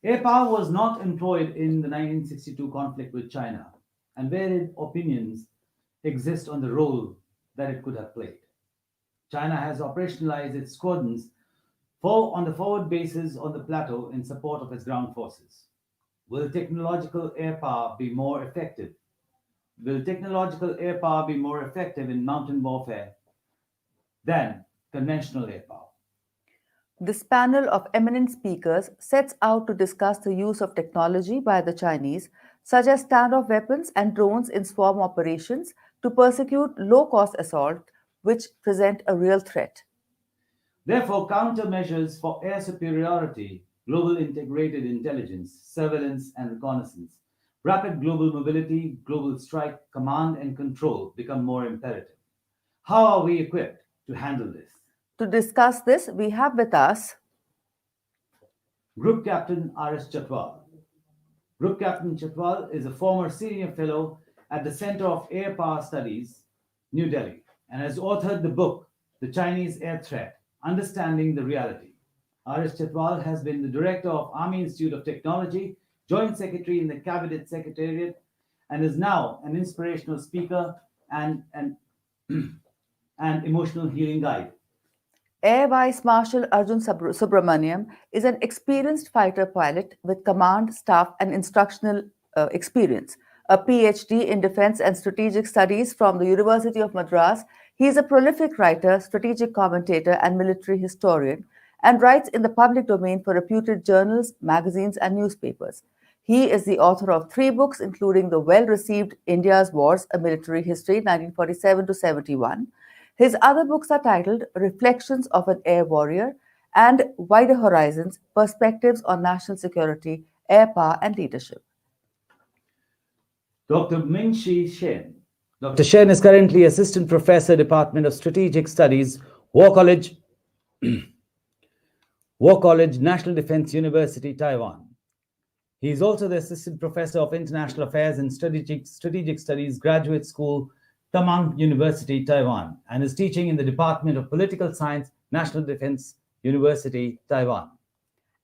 Air power was not employed in the 1962 conflict with China, and varied opinions exist on the role that it could have played. China has operationalized its squadrons on the forward bases on the plateau in support of its ground forces. Will technological air power be more effective? Will technological air power be more effective in mountain warfare than conventional air power? This panel of eminent speakers sets out to discuss the use of technology by the Chinese, such as standoff weapons and drones in swarm operations, to persecute low-cost assault, which present a real threat. Therefore, countermeasures for air superiority, global integrated intelligence, surveillance and reconnaissance, rapid global mobility, global strike, command and control become more imperative. How are we equipped to handle this? To discuss this, we have with us Group Captain R.S. Chatwal. Group Captain Chatwal is a former senior fellow at the Center of Air Power Studies, New Delhi, and has authored the book, The Chinese Air Threat, Understanding the Reality. R.S. Chatwal has been the director of Army Institute of Technology, Joint Secretary in the Cabinet Secretariat, and is now an inspirational speaker and emotional healing guide. Air Vice Marshal Arjun Subramaniam is an experienced fighter pilot with command, staff, and instructional experience. A PhD in Defense and Strategic Studies from the University of Madras, he is a prolific writer, strategic commentator, and military historian, and writes in the public domain for reputed journals, magazines, and newspapers. He is the author of 3 books, including the well-received India's Wars, A Military History, 1947 to 71. His other books are titled Reflections of an Air Warrior and Wider Horizons, Perspectives on National Security, Air Power and Leadership. Dr. Ming-Shi Shen. Dr. Shen is currently Assistant Professor, Department of Strategic Studies, War College, National Defense University, Taiwan. He is also the Assistant Professor of International Affairs and Strategic Studies, Graduate School, Tamang University, Taiwan, and is teaching in the Department of Political Science, National Defense University, Taiwan.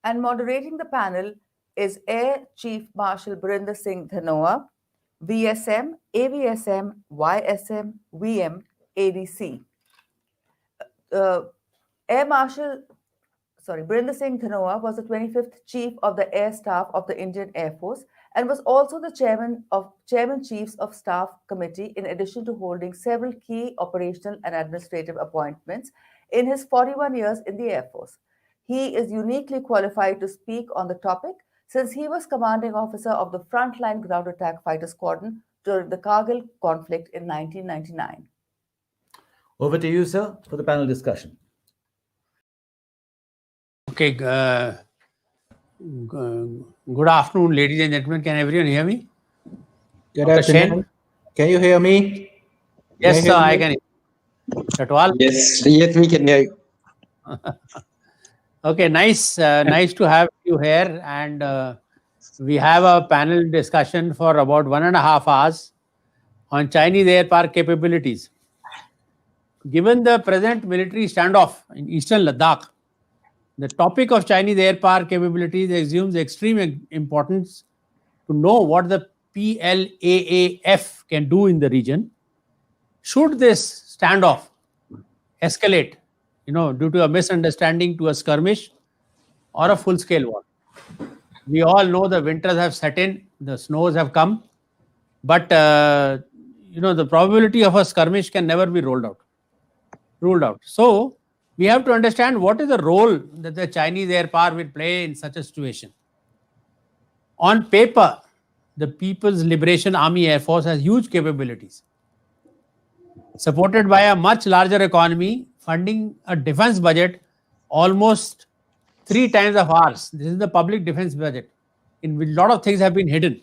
And moderating the panel is Air Chief Marshal Birinder Singh Dhanoa, VSM, AVSM, YSM, VM, ADC. Birinder Singh Dhanoa was the 25th Chief of the Air Staff of the Indian Air Force and was also the Chairman Chiefs of Staff Committee, in addition to holding several key operational and administrative appointments in his 41 years in the Air Force. He is uniquely qualified to speak on the topic since he was commanding officer of the frontline ground attack fighter squadron during the Kargil conflict in 1999. Over to you, sir, for the panel discussion. Okay. Good afternoon, ladies and gentlemen. Can everyone hear me? Good afternoon. Can you hear me? Yes, sir, I can hear you. Chatwal? Yes, we can hear you. Okay, nice to have you here. And we have a panel discussion for about 1.5 hours on Chinese air power capabilities. Given the present military standoff in eastern Ladakh, the topic of Chinese air power capabilities assumes extreme importance to know what the PLAAF can do in the region. Should this standoff escalate, due to a misunderstanding, to a skirmish or a full-scale war? We all know the winters have set in, the snows have come, but the probability of a skirmish can never be ruled out. So we have to understand what is the role that the Chinese air power will play in such a situation. On paper, the People's Liberation Army Air Force has huge capabilities, supported by a much larger economy, funding a defense budget almost 3 times of ours. This is the public defense budget, in which a lot of things have been hidden.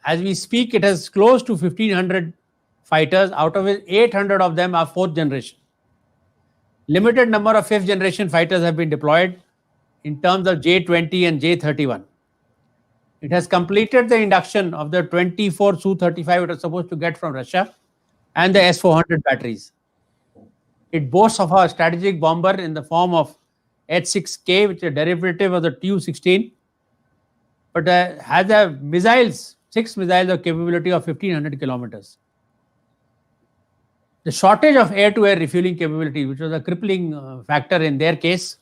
As we speak, it has close to 1,500 fighters, out of which 800 of them are 4th generation. Limited number of 5th generation fighters have been deployed in terms of J-20 and J-31. It has completed the induction of the 24 Su-35 it was supposed to get from Russia and the S-400 batteries. It boasts of a strategic bomber in the form of H-6K, which is a derivative of the Tu-16, but has a missiles, 6 missiles of capability of 1,500 kilometers. The shortage of air-to-air refueling capability, which was a crippling factor in their case,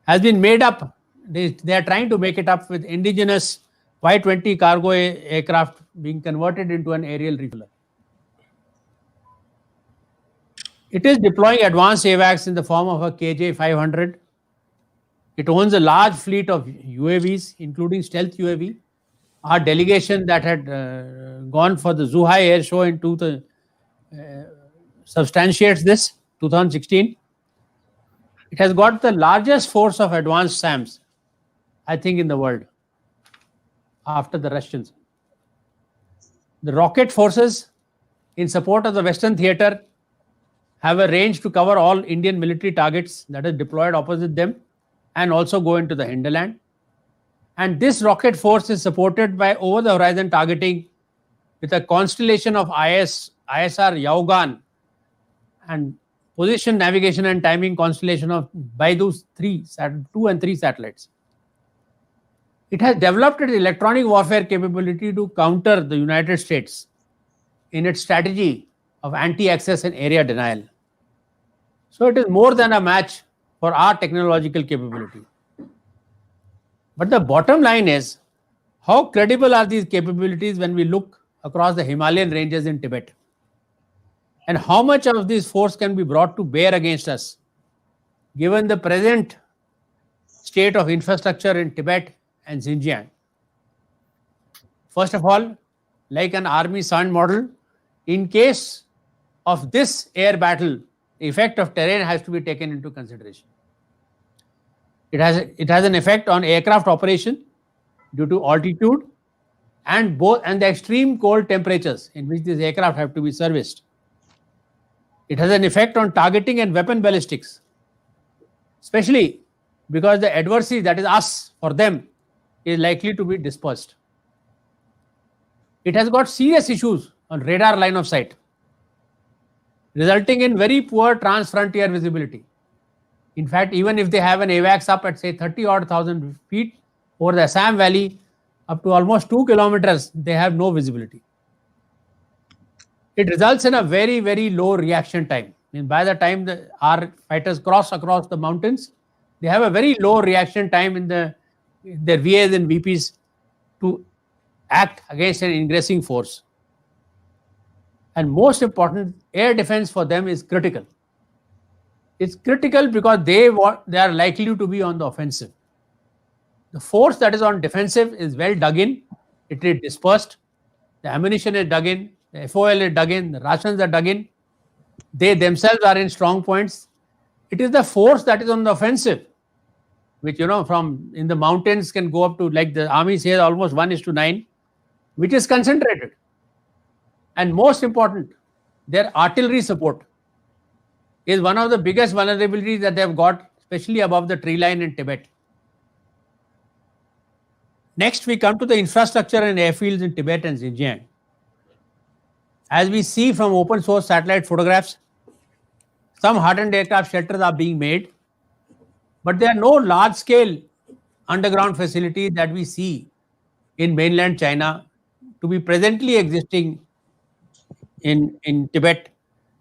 has been made up. They are trying to make it up with indigenous Y-20 cargo aircraft being converted into an aerial refueler. It is deploying advanced AWACS in the form of a KJ-500. It owns a large fleet of UAVs, including stealth UAV. Our delegation that had gone for the Zhuhai Air Show in substantiates this, 2016. It has got the largest force of advanced SAMs, I think, in the world, after the Russians. The rocket forces, in support of the Western theater, have a range to cover all Indian military targets that are deployed opposite them and also go into the hinterland. And this rocket force is supported by over-the-horizon targeting with a constellation of ISR Yaogan and position, navigation and timing constellation of Baidu's 2 and 3 satellites. It has developed its electronic warfare capability to counter the United States in its strategy of anti-access and area denial. So it is more than a match for our technological capability. But the bottom line is, how credible are these capabilities when we look across the Himalayan ranges in Tibet? And how much of this force can be brought to bear against us, given the present state of infrastructure in Tibet and Xinjiang? First of all, like an army SAND model, in case of this air battle, the effect of terrain has to be taken into consideration. It has an effect on aircraft operation due to altitude and the extreme cold temperatures in which these aircraft have to be serviced. It has an effect on targeting and weapon ballistics, especially because the adversary, that is us, for them, is likely to be dispersed. It has got serious issues on radar line of sight, resulting in very poor trans-frontier visibility. In fact, even if they have an AWACS up at say 30,000 feet over the Assam Valley, up to almost 2 kilometers, they have no visibility. It results in a very, very low reaction time. I mean, by the time our fighters cross across the mountains, they have a very low reaction time in their VAs and VPs to act against an ingressing force. And most important, air defense for them is critical. It's critical because they are likely to be on the offensive. The force that is on defensive is well dug in, it is dispersed, the ammunition is dug in, the FOL is dug in, the rations are dug in, they themselves are in strong points. It is the force that is on the offensive, which, from in the mountains can go up to, like the army says, almost 1:9, which is concentrated. And most important, their artillery support is one of the biggest vulnerabilities that they have got, especially above the tree line in Tibet. Next, we come to the infrastructure and airfields in Tibet and Xinjiang. As we see from open source satellite photographs, some hardened aircraft shelters are being made, but there are no large-scale underground facilities that we see in mainland China to be presently existing in Tibet,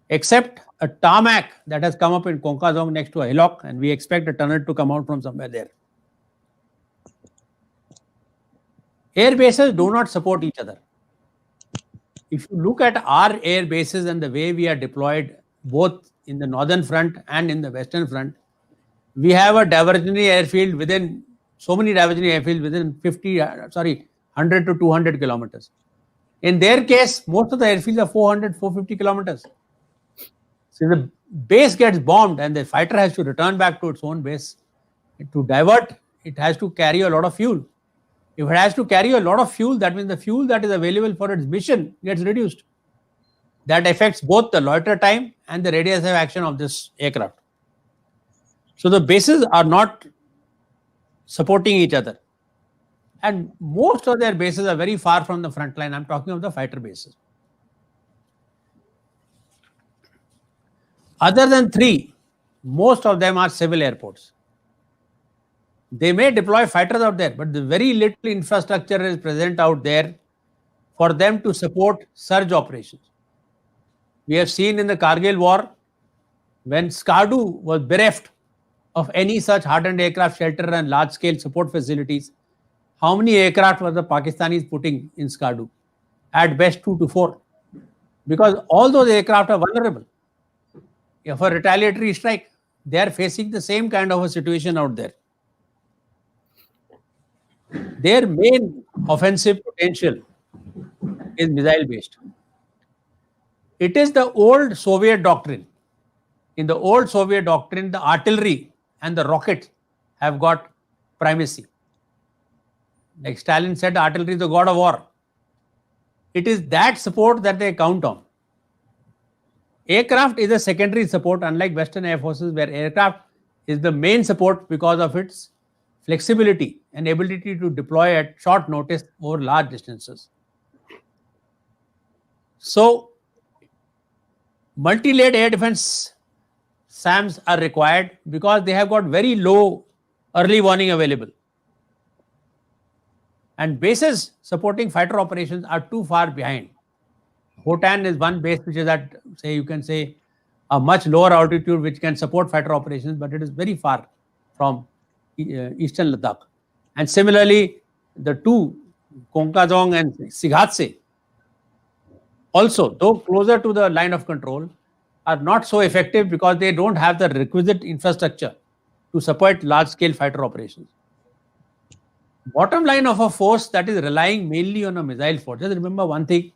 except a tarmac that has come up in Konkazong next to a hillock, and we expect a tunnel to come out from somewhere there. Air bases do not support each other. If you look at our air bases and the way we are deployed, both in the northern front and in the western front, we have a diversionary airfield within, so many diversionary airfields within 100 to 200 kilometers. In their case, most of the airfields are 400, 450 kilometers. So the base gets bombed and the fighter has to return back to its own base. To divert, it has to carry a lot of fuel. If it has to carry a lot of fuel, that means the fuel that is available for its mission gets reduced. That affects both the loiter time and the radius of action of this aircraft. So the bases are not supporting each other. And most of their bases are very far from the front line. I'm talking of the fighter bases. Other than 3, most of them are civil airports. They may deploy fighters out there, but the very little infrastructure is present out there for them to support surge operations. We have seen in the Kargil war, when Skardu was bereft of any such hardened aircraft shelter and large-scale support facilities, how many aircraft were the Pakistanis putting in Skardu? At best 2 to 4. Because all those aircraft are vulnerable. If a retaliatory strike, they are facing the same kind of a situation out there. Their main offensive potential is missile-based. It is the old Soviet doctrine. In the old Soviet doctrine, the artillery and the rockets have got primacy. Like Stalin said, artillery is the god of war. It is that support that they count on. Aircraft is a secondary support, unlike Western Air Forces, where aircraft is the main support because of its flexibility and ability to deploy at short notice over large distances. So, multi-layered air defense SAMs are required because they have got very low early warning available. And bases supporting fighter operations are too far behind. Hotan is one base which is at, say, you can say, a much lower altitude which can support fighter operations, but it is very far from eastern Ladakh. And similarly, the two, Konkazong and Sighatse, also, though closer to the line of control, are not so effective because they don't have the requisite infrastructure to support large-scale fighter operations. Bottom line of a force that is relying mainly on a missile force. Just remember one thing,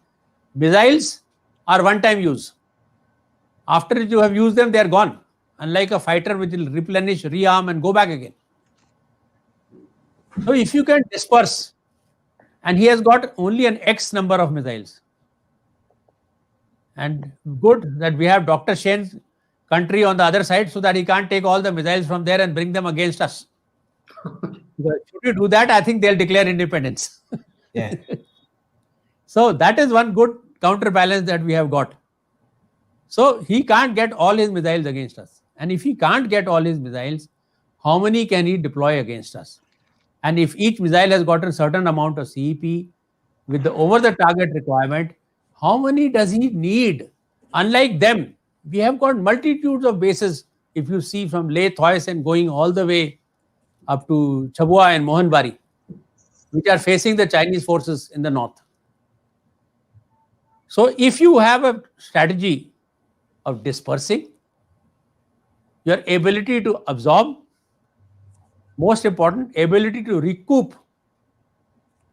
missiles are one-time use. After you have used them, they are gone. Unlike a fighter which will replenish, rearm and go back again. So if you can disperse, and he has got only an X number of missiles. And good that we have Dr. Shen's country on the other side so that he can't take all the missiles from there and bring them against us. Should you do that, I think they'll declare independence. Yeah. So that is one good counterbalance that we have got. So he can't get all his missiles against us. And if he can't get all his missiles, how many can he deploy against us? And if each missile has got a certain amount of CEP with the over-the-target requirement, how many does he need? Unlike them, we have got multitudes of bases. If you see from Leh, Thois and going all the way up to Chabua and Mohanbari, which are facing the Chinese forces in the north. So if you have a strategy of dispersing, your ability to absorb, most important, ability to recoup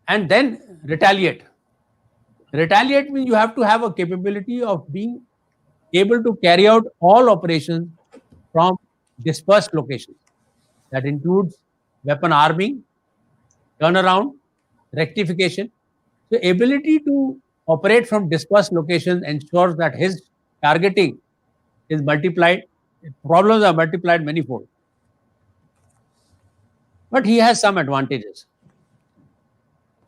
and then retaliate. Retaliate means you have to have a capability of being able to carry out all operations from dispersed locations. That includes weapon arming, turnaround, rectification. So ability to operate from dispersed locations ensures that his targeting is multiplied, problems are multiplied manifold. But he has some advantages.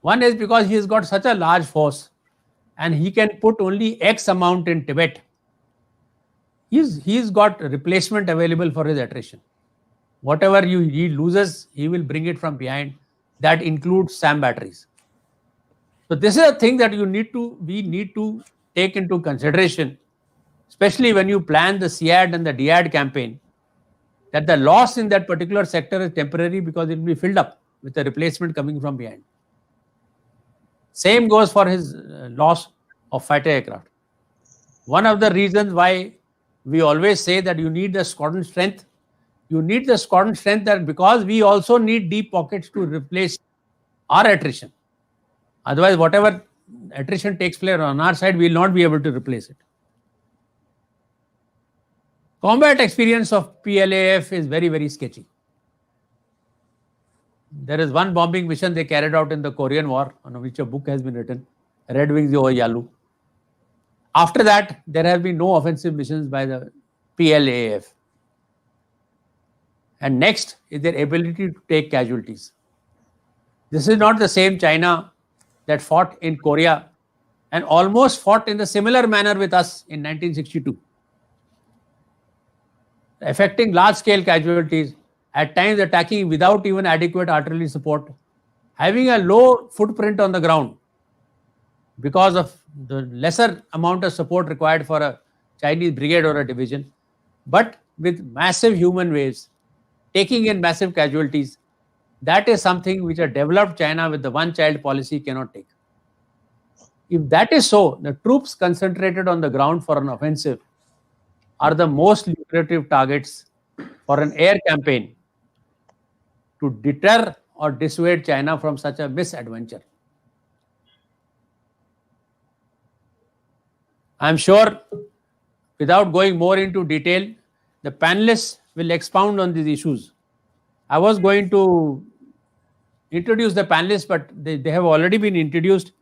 One is because he has got such a large force and he can put only X amount in Tibet. He's got replacement available for his attrition. Whatever he loses, he will bring it from behind. That includes SAM batteries. So this is a thing that we need to take into consideration, especially when you plan the SIAD and the DIAD campaign, that the loss in that particular sector is temporary because it will be filled up with a replacement coming from behind. Same goes for his loss of fighter aircraft. One of the reasons why we always say that you need the squadron strength, you need the squadron strength that because we also need deep pockets to replace our attrition. Otherwise, whatever attrition takes place on our side, we will not be able to replace it. Combat experience of PLAF is very, very sketchy. There is one bombing mission they carried out in the Korean War, on which a book has been written, Red Wings over Yalu. After that, there have been no offensive missions by the PLAF. And next is their ability to take casualties. This is not the same China that fought in Korea and almost fought in the similar manner with us in 1962. Affecting large-scale casualties at times attacking without even adequate artillery support, having a low footprint on the ground because of the lesser amount of support required for a Chinese brigade or a division, but with massive human waves, taking in massive casualties. That is something which a developed China with the one-child policy cannot take. If that is so, the troops concentrated on the ground for an offensive are the most lucrative targets for an air campaign to deter or dissuade China from such a misadventure. I am sure, without going more into detail, the panelists will expound on these issues. I was going to introduce the panelists, but they have already been introduced.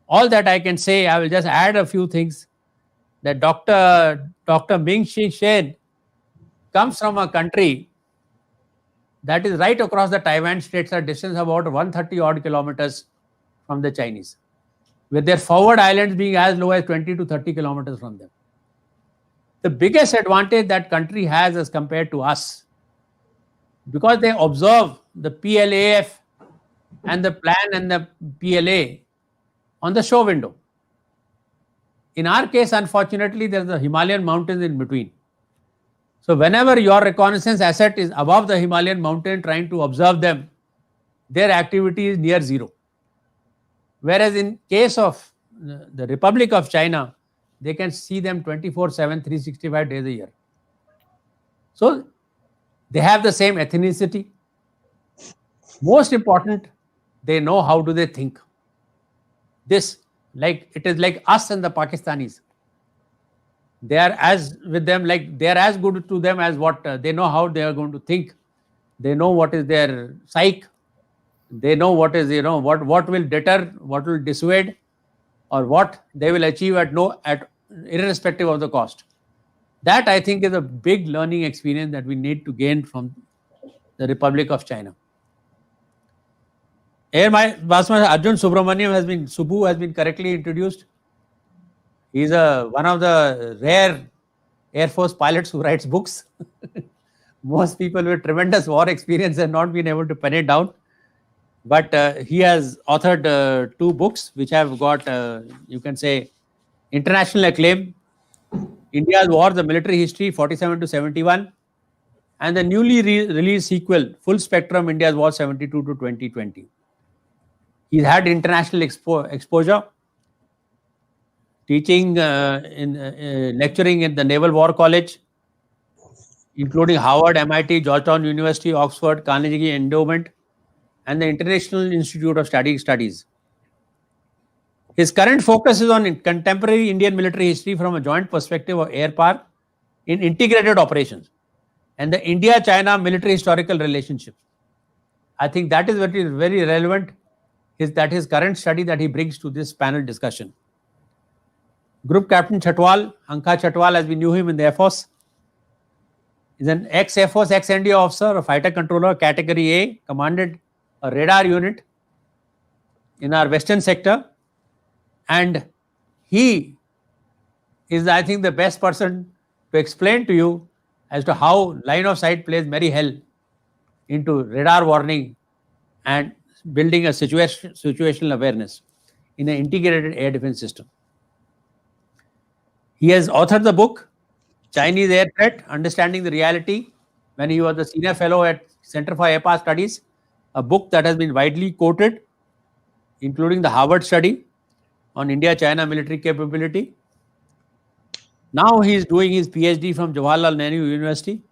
All that I can say, I will just add a few things. That Dr. Ming Shi Shen comes from a country that is right across the Taiwan Straits, a distance about 130 odd kilometers from the Chinese, with their forward islands being as low as 20 to 30 kilometers from them. The biggest advantage that country has as compared to us, because they observe the PLAF and the plan and the PLA on the show window. In our case, unfortunately, there is the Himalayan mountains in between. So whenever your reconnaissance asset is above the Himalayan mountain trying to observe them, their activity is near zero. Whereas in case of the Republic of China, they can see them 24/7, 365 days a year. So they have the same ethnicity. Most important, they know how do they think. This, like it is like us and the Pakistanis. They are as with them, like they are as good to them as what they know how they are going to think. They know what is their psyche. They know what is, what will deter, what will dissuade, or what they will achieve at irrespective of the cost. That I think is a big learning experience that we need to gain from the Republic of China. Air Vice Marshal Arjun Subbu has been correctly introduced. He is one of the rare Air Force pilots who writes books. Most people with tremendous war experience have not been able to pen it down. But he has authored 2 books which have got, you can say, international acclaim. India's War, the Military History, 47 to 71. And the newly released sequel, Full Spectrum, India's War, 72 to 2020. He's had international exposure, teaching, lecturing at the Naval War College, including Harvard, MIT, Georgetown University, Oxford, Carnegie Endowment, and the International Institute of Strategic Studies. His current focus is on contemporary Indian military history from a joint perspective of air power in integrated operations and the India-China military historical relationship. I think that is very relevant. His current study that he brings to this panel discussion. Group Captain Chatwal, Anka Chatwal, as we knew him in the Air Force, is an ex-Air Force, ex-NDA officer, a fighter controller, Category A, commanded a radar unit in our western sector. And he is, I think, the best person to explain to you as to how line of sight plays merry hell into radar warning and building a situational awareness in an integrated air defense system. He has authored the book, Chinese Air Threat, Understanding the Reality, when he was the senior fellow at Center for Air Power Studies, a book that has been widely quoted, including the Harvard study on India-China military capability. Now he is doing his PhD from Jawaharlal Nehru University.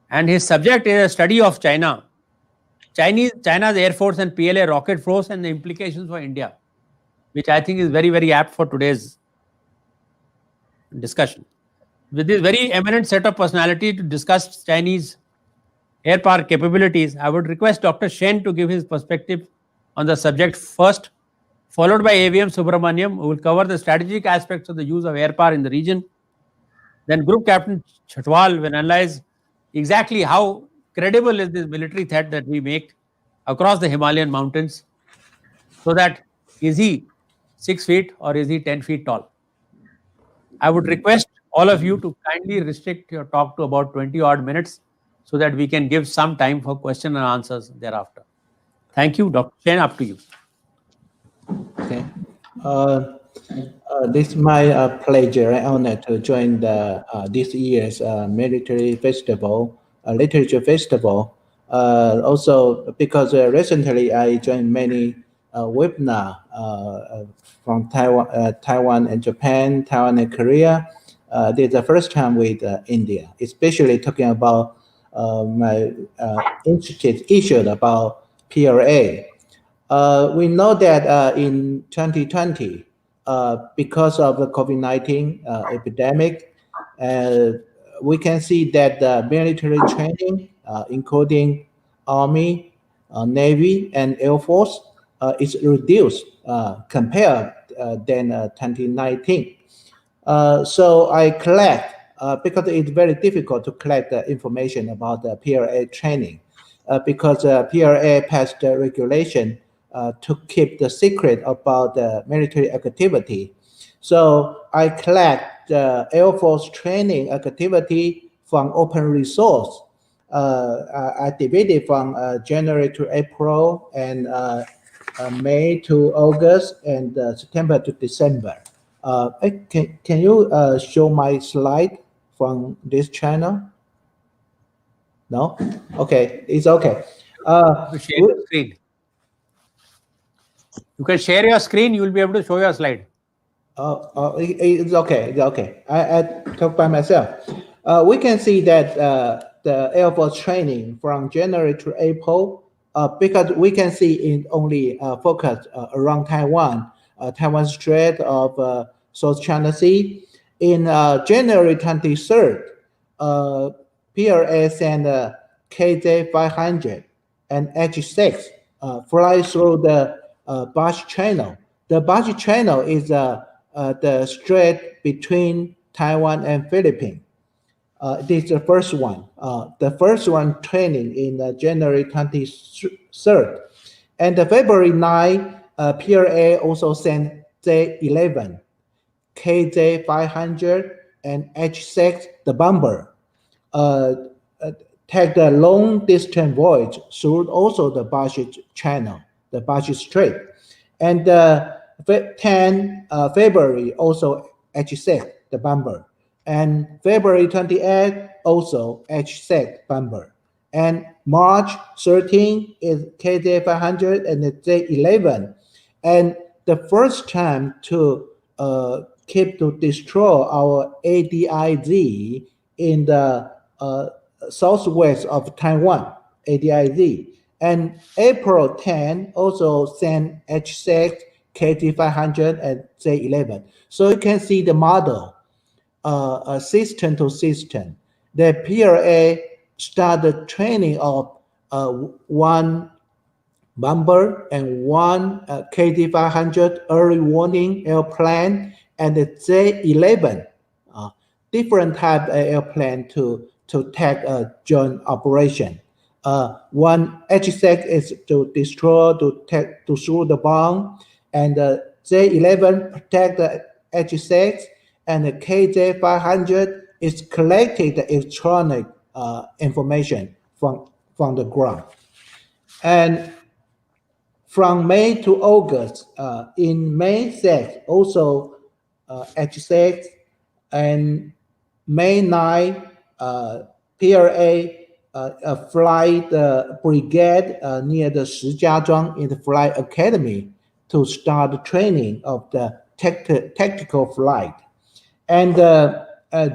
And his subject is a study of China's Air Force and PLA rocket force and the implications for India, which I think is very apt for today's discussion. With this very eminent set of personality to discuss Chinese air power capabilities, I would request Dr. Shen to give his perspective on the subject first, followed by AVM Subramaniam, who will cover the strategic aspects of the use of air power in the region. Then Group Captain Chatwal will analyze exactly how credible is this military threat that we make across the Himalayan mountains, so that is he 6 feet or is he 10 feet tall? I would request all of you to kindly restrict your talk to about 20 odd minutes so that we can give some time for question and answers thereafter. Thank you, Dr. Chen, up to you. Okay. This is my pleasure and honor to join this year's military festival, literature festival. Also, because recently I joined many webinar from Taiwan and Japan, Taiwan and Korea. This is the first time with India, especially talking about my interested issue about PRA. We know that in 2020, because of the COVID-19 epidemic, we can see that the military training, including Army, Navy, and Air Force, is reduced compared than 2019. So I collect, because it's very difficult to collect the information about the PRA training, because PRA passed the regulation to keep the secret about the military activity. So I collect the Air Force training activity from open resource. I divided from January to April, and May to August, and September to December. Can you show my slide from this channel? No? Okay, it's okay. Share your screen. You can share your screen, you will be able to show your slide. It's okay. It's okay. I talk by myself. We can see that the Air Force training from January to April, because we can see it only focused around Taiwan, Taiwan Strait of South China Sea. In January 23rd, PRA sent KJ-500 and H-6 fly through the Bashi Channel. The Bashi Channel is the strait between Taiwan and Philippines. This is the first one. The first one training in January 23rd. And February 9, PRA also sent J-11, KJ-500, and H-6, the bomber. Take the long distance voyage through also the Bashi Channel, the Bashi Strait. And 10 February also H-6, the bomber. And February 28 also H-6 bomber. And March 13 is KJ-500 and the J-11. And the first time to keep to destroy our ADIZ in the southwest of Taiwan, ADIZ. And April 10 also sent H-6, KT-500, and J-11. So you can see the model, system to system. The PRA started training of one bomber and one KT-500 early warning airplane, and the J-11, different type of airplane to take a joint operation. One H-6 is to destroy, to throw the bomb, and the J-11 protect the H-6, and the KJ-500 is collecting the electronic information from the ground. And from May to August, in May 6, also H-6, and May 9, PRA fly the brigade near the Shijiazhuang in the flight academy to start the training of the tactical flight. And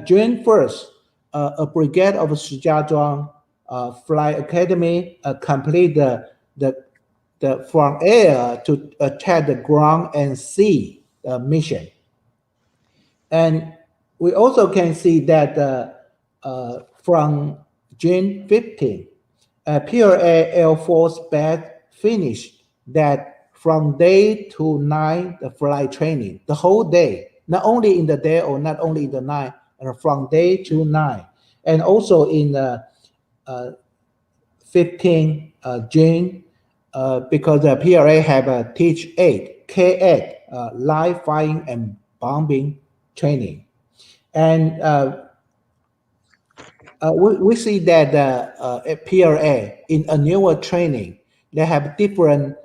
June 1st, a brigade of Shijiazhuang flight academy complete the from air to attack the ground and sea mission. And we also can see that from June 15, PRA Air Force batch finished that from day to night the flight training, the whole day, not only in the day or not only in the night, from day to night. And also in 15 June, because the PRA have a Teach 8, K8, live firing and bombing training. And we see that at PRA in a newer training, they have different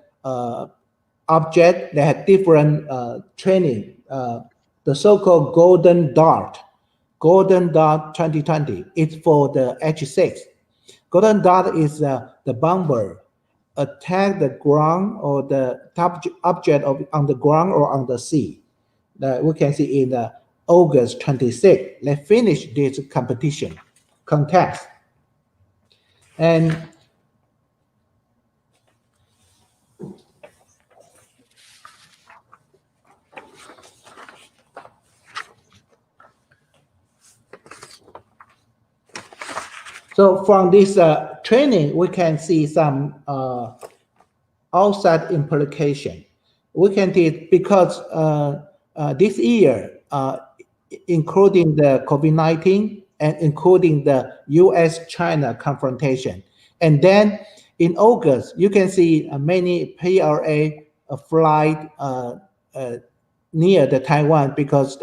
object, they have different training. The so-called Golden Dart 2020, it's for the H6. Golden Dart is the bomber attack the ground or the top object on the ground or on the sea. We can see in August 26, they finished this contest. And so from this training, we can see some outside implication. We can see because this year, including the COVID-19 and including the US-China confrontation. And then in August, you can see many PRA flight near the Taiwan because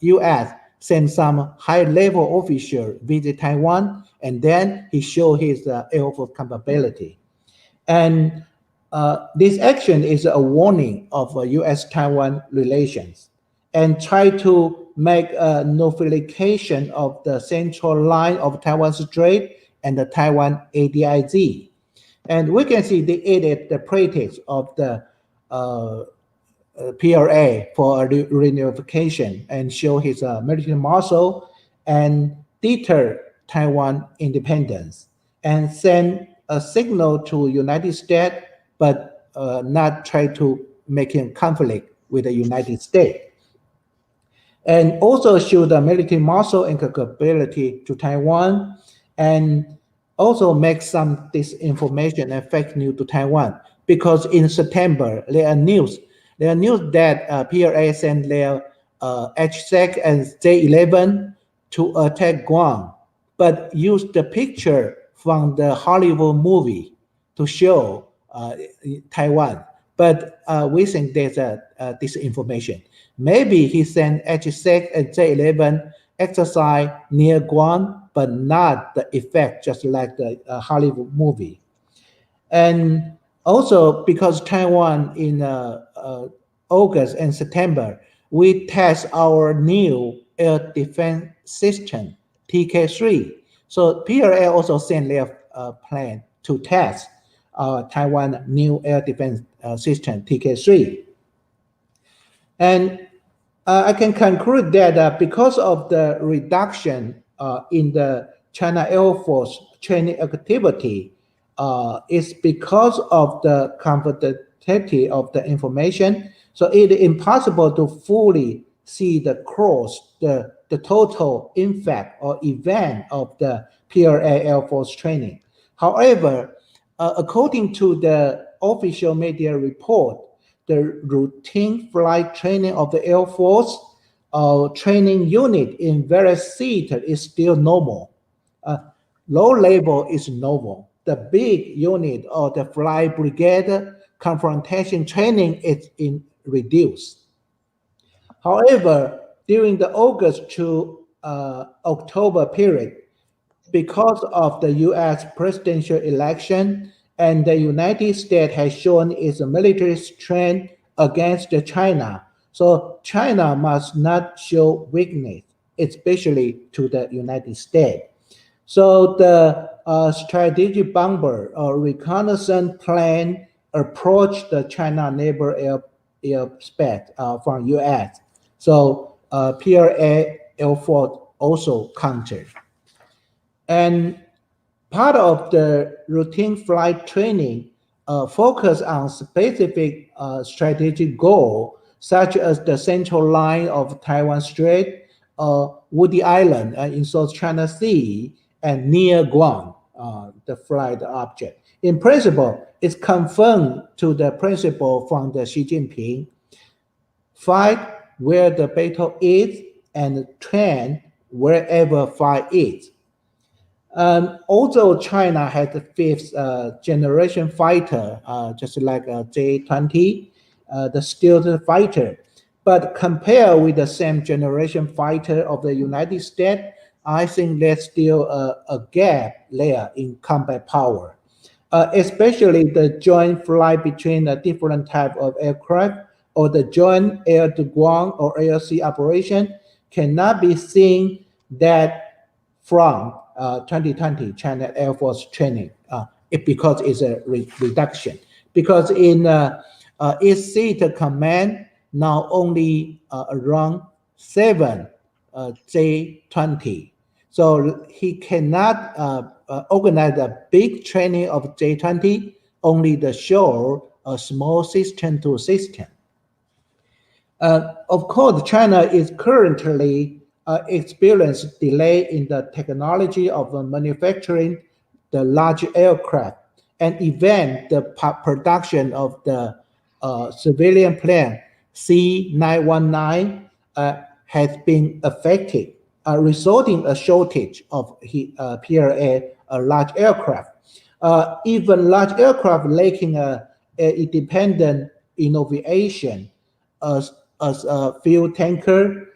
US sent some high-level official visit Taiwan, and then he showed his Air Force capability. And this action is a warning of US-Taiwan relations and try to make a nullification of the central line of Taiwan Strait and the Taiwan ADIZ. And we can see they aided the practice of the PRA for reunification and show his military muscle and deter Taiwan independence and send a signal to United States, but not try to make him conflict with the United States. And also show the military muscle and capability to Taiwan, and also make some disinformation and fake news to Taiwan. Because in September, there are news that PRA sent their H6 and J11 to attack Guam, but used the picture from the Hollywood movie to show Taiwan. But we think there's disinformation. Maybe he sent H6 and J11 exercise near Guam, but not the effect, just like the Hollywood movie. And also because Taiwan in August and September, we test our new air defense system, TK3. So PRA also sent their plan to test Taiwan new air defense system, TK3. And I can conclude that because of the reduction in the China Air Force training activity, it's because of the confidentiality of the information. So it is impossible to fully see the total impact or event of the PRA Air Force training. However, according to the official media report, the routine flight training of the Air Force training unit in various seats is still normal. Low level is normal. The big unit or the flight brigade confrontation training is reduced. However, during the August to October period, because of the US presidential election and the United States has shown its military strength against China, so China must not show weakness, especially to the United States. So the strategic bomber or reconnaissance plan approached the China neighbor airspace from US. So PRA Air Force also countered. And part of the routine flight training focus on specific strategic goal, such as the central line of Taiwan Strait, Woody Island in South China Sea, and near Guam, the flight object. In principle, it's confirmed to the principle from the Xi Jinping: fight where the battle is and train wherever fight is. Although China has the fifth generation fighter, just like J-20, the stealth fighter, but compared with the same generation fighter of the United States, I think there's still a gap there in combat power, especially the joint flight between a different type of aircraft or the joint air-to-ground or air-sea operation cannot be seen that from 2020 China Air Force training because it's a reduction. Because in its seat command, now only around 7 J20. So he cannot organize a big training of J20, only the show a small system to system. Of course, China is currently experiencing delay in the technology of manufacturing the large aircraft, and even the production of the civilian plane C919 has been affected, resulting a shortage of PLA large aircraft. Even large aircraft lacking a independent innovation as a fuel tanker,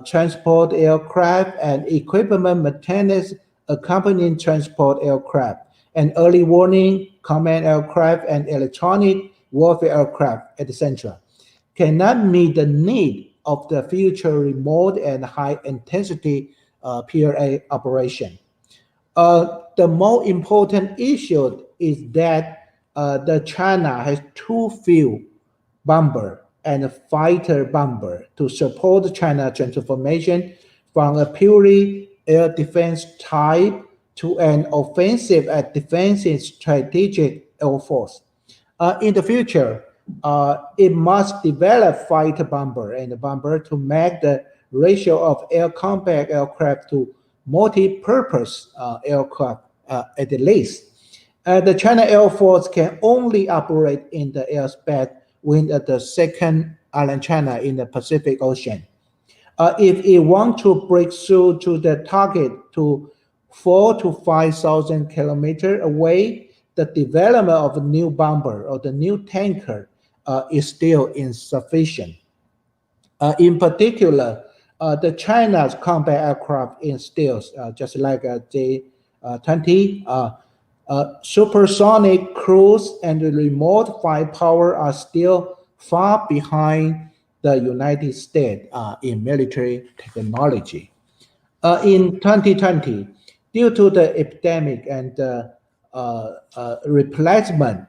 transport aircraft, and equipment maintenance accompanying transport aircraft, and early warning command aircraft and electronic warfare aircraft, etc., cannot meet the need of the future remote and high-intensity PLA operation. The more important issue is that the China has too few bomber and a fighter bomber to support China transformation from a purely air defense type to an offensive and defensive strategic air force. In the future, it must develop fighter bomber and bomber to make the ratio of air combat aircraft to multi-purpose aircraft at least. The China Air Force can only operate in the airspace within the second island China in the Pacific Ocean. If it wants to break through to the target to 4,000 to 5,000 kilometers away, the development of a new bomber or the new tanker is still insufficient. In particular, the China's combat aircraft in stealth, just like J-20, supersonic cruise and remote firepower are still far behind the United States in military technology. In 2020, due to the epidemic and replacement,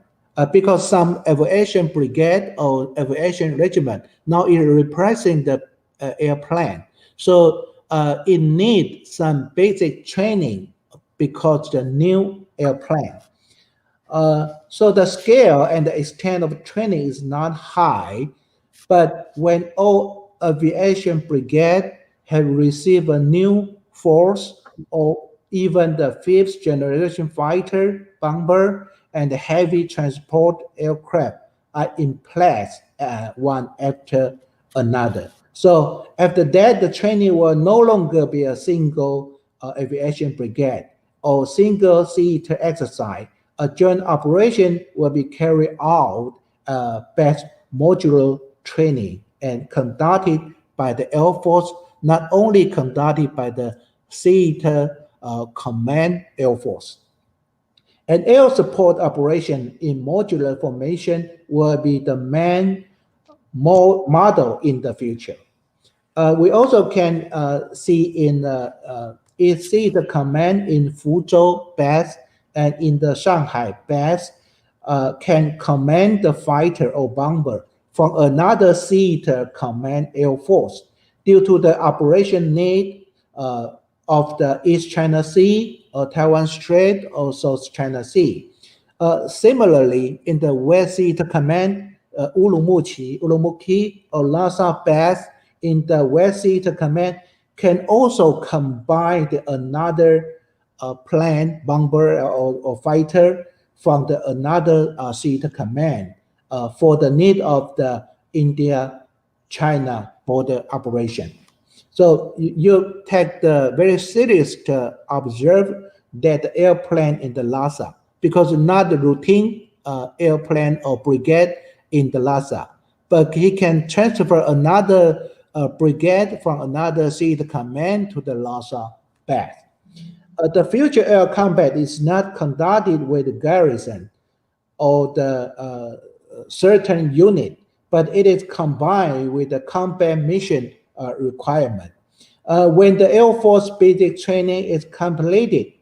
because some aviation brigade or aviation regiment now is replacing the airplane. So it needs some basic training because the new airplane. So the scale and the extent of training is not high, but when all aviation brigade have received a new force or even the fifth generation fighter, bomber, and heavy transport aircraft are in place one after another. So after that, the training will no longer be a single aviation brigade or single theater exercise. A joint operation will be carried out based modular training and conducted by the Air Force, not only conducted by the theater command Air Force. An air support operation in modular formation will be the main model in the future. We also can see in the command in Fuzhou base and in the Shanghai base can command the fighter or bomber from another theater command Air Force due to the operation need of the East China Sea or Taiwan Strait or South China Sea. Similarly, in the West Theater Command, Urumqi or Lhasa base in the West Theater Command can also combine another plane, bomber or fighter from another theater command for the need of the India-China border operation. So you take the very serious to observe that the airplane in the Lhasa, because not the routine airplane or brigade in the Lhasa, but he can transfer another brigade from another theater command to the Lhasa base. The future air combat is not conducted with the garrison or the certain unit, but it is combined with the combat mission requirement. When the Air Force basic training is completed,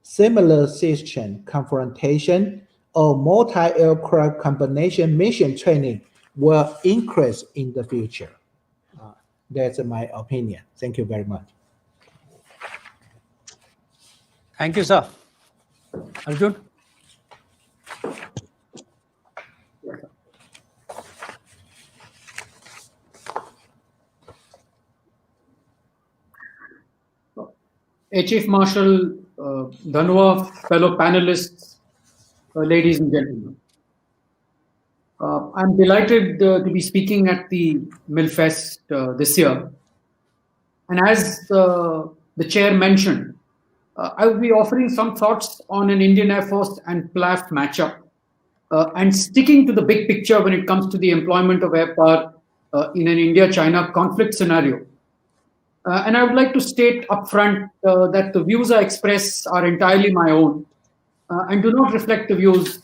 similar system confrontation or multi-aircraft combination mission training will increase in the future. That's my opinion. Thank you very much. Thank you, sir. Arjun? Air Chief Marshal Dhanwa, fellow panelists, ladies and gentlemen. I'm delighted to be speaking at the MilFest this year. And as the chair mentioned, I will be offering some thoughts on an Indian Air Force and PLAF matchup and sticking to the big picture when it comes to the employment of air power in an India-China conflict scenario. And I would like to state upfront that the views I express are entirely my own and do not reflect the views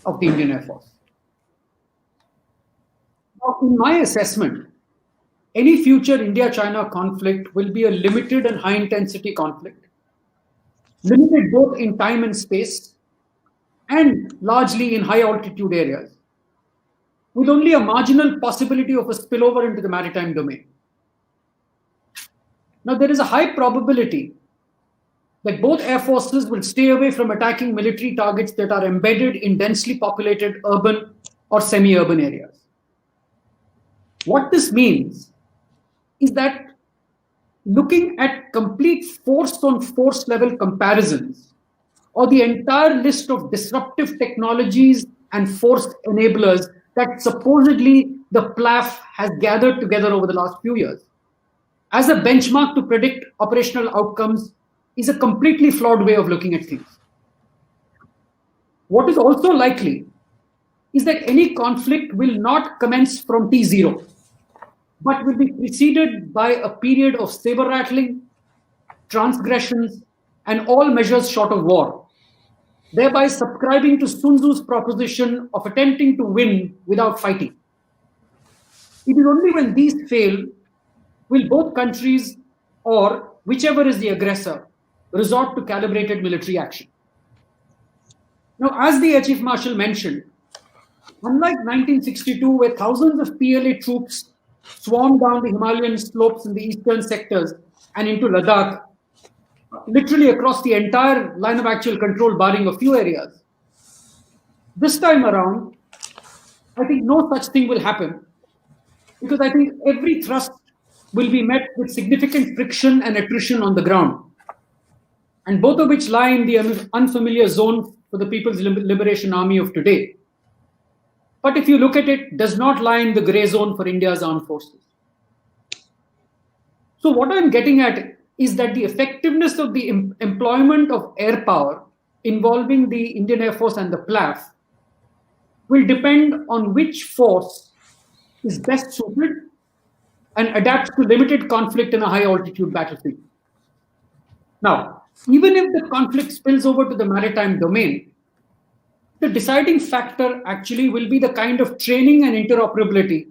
of the Indian Air Force. Now, in my assessment, any future India-China conflict will be a limited and high-intensity conflict, limited both in time and space, and largely in high-altitude areas, with only a marginal possibility of a spillover into the maritime domain. Now, there is a high probability that both air forces will stay away from attacking military targets that are embedded in densely populated urban or semi-urban areas. What this means is that looking at complete force-on-force level comparisons or the entire list of disruptive technologies and force enablers that supposedly the PLAF has gathered together over the last few years as a benchmark to predict operational outcomes is a completely flawed way of looking at things. What is also likely is that any conflict will not commence from T0, but will be preceded by a period of saber rattling, transgressions, and all measures short of war, thereby subscribing to Sun Tzu's proposition of attempting to win without fighting. It is only when these fail will both countries, or whichever is the aggressor, resort to calibrated military action. Now, as the Air Chief Marshal mentioned, unlike 1962, where thousands of PLA troops swarmed down the Himalayan slopes in the eastern sectors and into Ladakh, literally across the entire line of actual control, barring a few areas. This time around, I think no such thing will happen, because I think every thrust will be met with significant friction and attrition on the ground, and both of which lie in the unfamiliar zone for the People's Liberation Army of today. But if you look at it, does not lie in the gray zone for India's armed forces. So what I'm getting at is that the effectiveness of the employment of air power involving the Indian Air Force and the PLAF will depend on which force is best suited and adapts to limited conflict in a high altitude battlefield. Now, even if the conflict spills over to the maritime domain, the deciding factor actually will be the kind of training and interoperability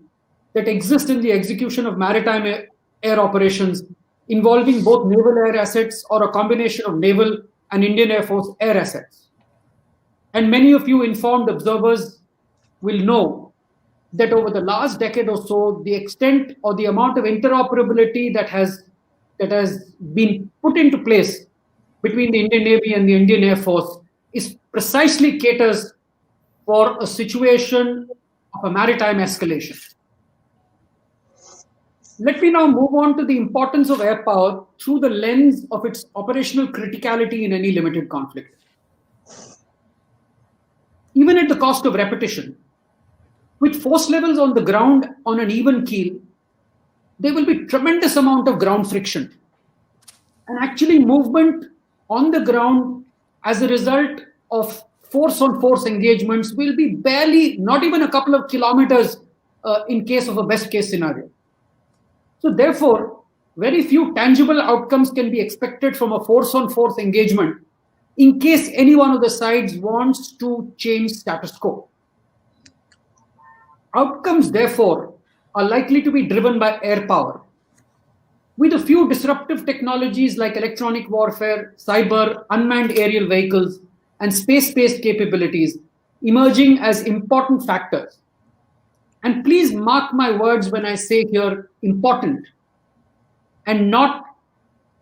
that exists in the execution of maritime air operations involving both naval air assets or a combination of naval and Indian Air Force air assets. And many of you informed observers will know that over the last decade or so, the extent or the amount of interoperability that has been put into place between the Indian Navy and the Indian Air Force is precisely caters for a situation of a maritime escalation. Let me now move on to the importance of air power through the lens of its operational criticality in any limited conflict. Even at the cost of repetition, with force levels on the ground on an even keel, there will be tremendous amount of ground friction. And actually movement on the ground as a result of force-on-force engagements will be barely, not even a couple of kilometers in case of a best-case scenario. So therefore, very few tangible outcomes can be expected from a force-on-force engagement in case any one of the sides wants to change status quo. Outcomes, therefore, are likely to be driven by air power, with a few disruptive technologies like electronic warfare, cyber, unmanned aerial vehicles, and space-based capabilities emerging as important factors. And please mark my words when I say here important, and not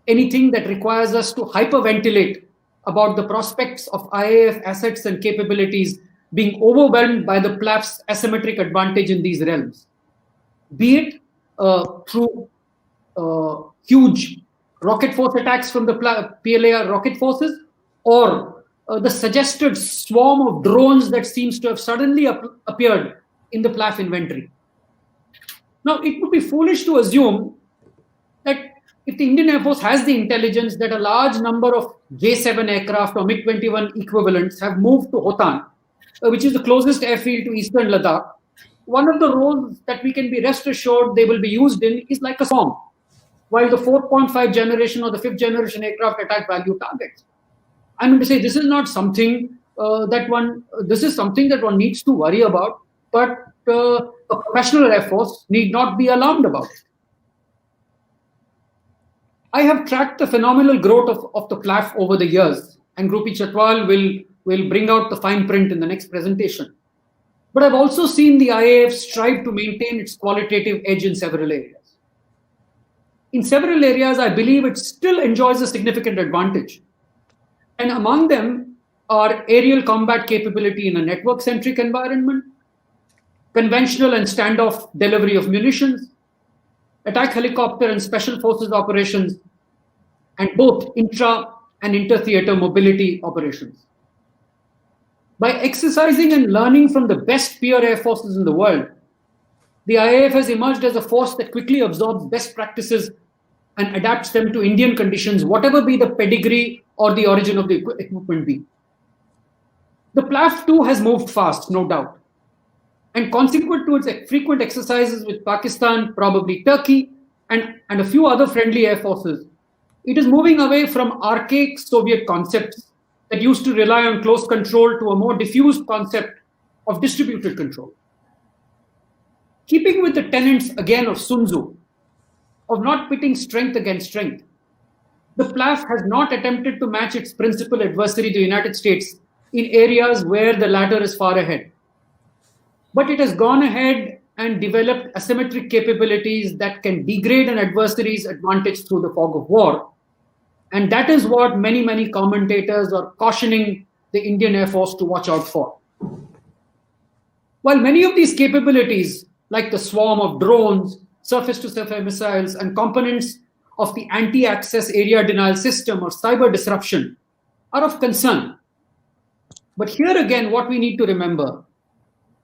anything that requires us to hyperventilate about the prospects of IAF assets and capabilities being overwhelmed by the PLAF's asymmetric advantage in these realms, be it through huge rocket force attacks from the PLA rocket forces, or the suggested swarm of drones that seems to have suddenly appeared in the PLAF inventory. Now, it would be foolish to assume that if the Indian Air Force has the intelligence that a large number of J-7 aircraft or MiG-21 equivalents have moved to Hotan, which is the closest airfield to eastern Ladakh, one of the roles that we can be rest assured they will be used in is like a swarm, while the 4.5 generation or the 5th generation aircraft attack value targets. I mean to say, this is not something this is something that one needs to worry about, but a professional Air Force need not be alarmed about it. I have tracked the phenomenal growth of the PLAF over the years, and Grupi Chatwal will bring out the fine print in the next presentation. But I've also seen the IAF strive to maintain its qualitative edge in several areas. In several areas, I believe it still enjoys a significant advantage. And among them are aerial combat capability in a network-centric environment, conventional and standoff delivery of munitions, attack helicopter and special forces operations, and both intra and inter-theater mobility operations. By exercising and learning from the best peer air forces in the world, the IAF has emerged as a force that quickly absorbs best practices and adapts them to Indian conditions, whatever be the pedigree or the origin of the equipment be. The PLAF too has moved fast, no doubt. And consequent to its frequent exercises with Pakistan, probably Turkey, and a few other friendly air forces, it is moving away from archaic Soviet concepts that used to rely on close control to a more diffused concept of distributed control. Keeping with the tenets again of Sun Tzu, of not pitting strength against strength, the PLAF has not attempted to match its principal adversary, the United States, in areas where the latter is far ahead. But it has gone ahead and developed asymmetric capabilities that can degrade an adversary's advantage through the fog of war. And that is what many, many commentators are cautioning the Indian Air Force to watch out for. While many of these capabilities, like the swarm of drones, surface-to-surface missiles, and components of the anti-access area denial system or cyber disruption, are of concern. But here again, what we need to remember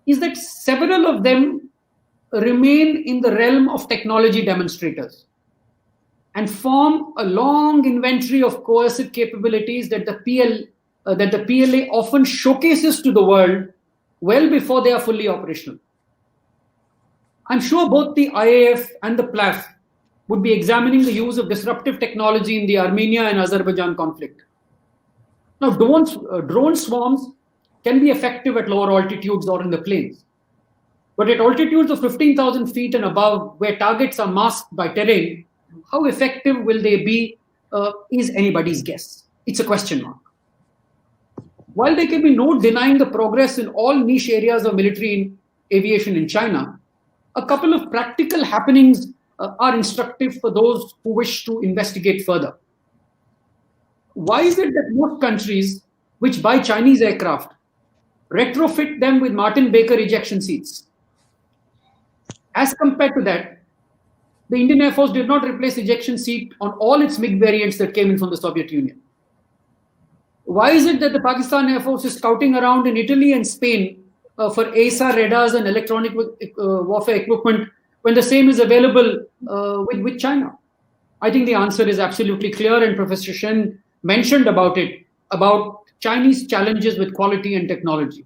is that several of them remain in the realm of technology demonstrators and form a long inventory of coercive capabilities that the PLA often showcases to the world well before they are fully operational. I'm sure both the IAF and the PLAF would be examining the use of disruptive technology in the Armenia and Azerbaijan conflict. Now, drone swarms can be effective at lower altitudes or in the plains. But at altitudes of 15,000 feet and above, where targets are masked by terrain, how effective will they be is anybody's guess. It's a question mark. While there can be no denying the progress in all niche areas of military aviation in China, a couple of practical happenings are instructive for those who wish to investigate further. Why is it that most countries which buy Chinese aircraft retrofit them with Martin Baker ejection seats? As compared to that, the Indian Air Force did not replace ejection seat on all its MiG variants that came in from the Soviet Union. Why is it that the Pakistan Air Force is scouting around in Italy and Spain for AESA radars and electronic warfare equipment when the same is available with China? I think the answer is absolutely clear, and Professor Shen mentioned about it, about Chinese challenges with quality and technology.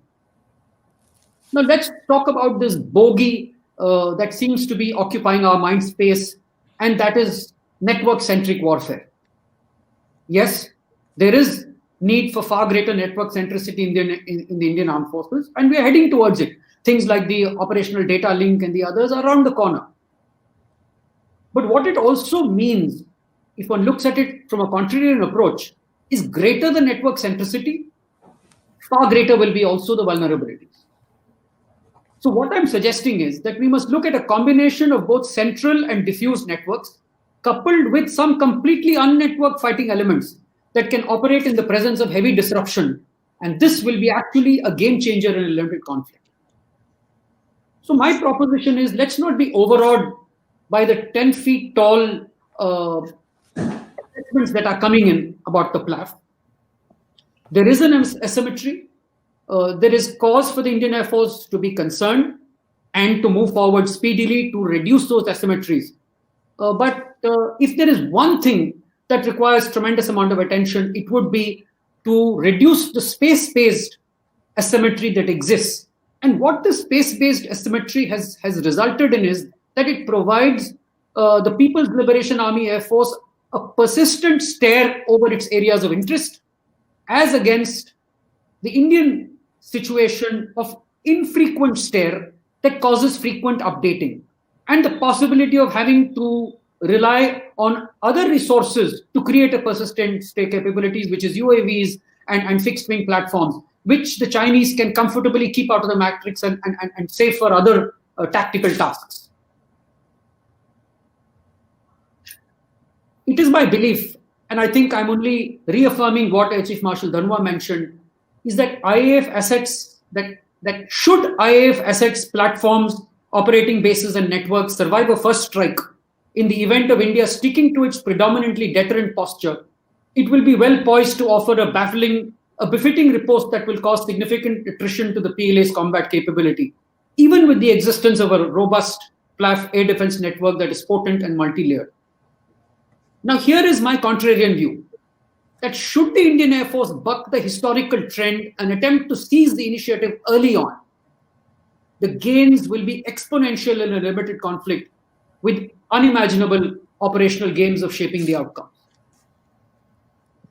Now let's talk about this bogey that seems to be occupying our mind space, and that is network-centric warfare. Yes, there is need for far greater network centricity in the Indian Armed Forces, and we are heading towards it. Things like the operational data link and the others are around the corner. But what it also means, if one looks at it from a contrarian approach, is greater the network centricity, far greater will be also the vulnerabilities. So what I'm suggesting is that we must look at a combination of both central and diffuse networks, coupled with some completely unnetworked fighting elements that can operate in the presence of heavy disruption. And this will be actually a game changer in a limited conflict. So my proposition is, let's not be overawed by the 10 feet tall assessments that are coming in about the PLAF. There is an asymmetry. There is cause for the Indian Air Force to be concerned and to move forward speedily to reduce those asymmetries. But if there is one thing that requires tremendous amount of attention, it would be to reduce the space-based asymmetry that exists. And what the space-based asymmetry has resulted in is that it provides the People's Liberation Army Air Force a persistent stare over its areas of interest, as against the Indian situation of infrequent stare that causes frequent updating, and the possibility of having to rely on other resources to create a persistent stay capabilities, which is UAVs and fixed wing platforms, which the Chinese can comfortably keep out of the matrix and save for other tactical tasks. It is my belief, and I think I'm only reaffirming what Air Chief Marshal Dhanwa mentioned, is that IAF assets, that should IAF assets, platforms, operating bases and networks survive a first strike in the event of India sticking to its predominantly deterrent posture, it will be well poised to offer a befitting riposte that will cause significant attrition to the PLA's combat capability, even with the existence of a robust PLAF air defense network that is potent and multi-layered. Now, here is my contrarian view, that should the Indian Air Force buck the historical trend and attempt to seize the initiative early on, the gains will be exponential in a limited conflict with unimaginable operational gains of shaping the outcomes.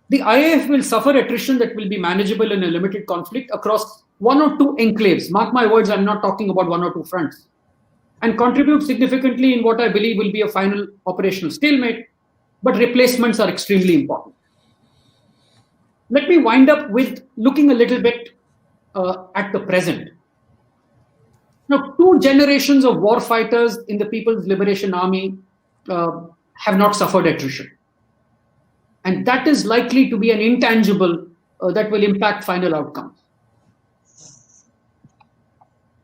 The IAF will suffer attrition that will be manageable in a limited conflict across one or two enclaves. Mark my words, I'm not talking about one or two fronts. And contribute significantly in what I believe will be a final operational stalemate, but replacements are extremely important. Let me wind up with looking a little bit at the present. Now, 2 generations of war fighters in the People's Liberation Army have not suffered attrition. And that is likely to be an intangible that will impact final outcomes.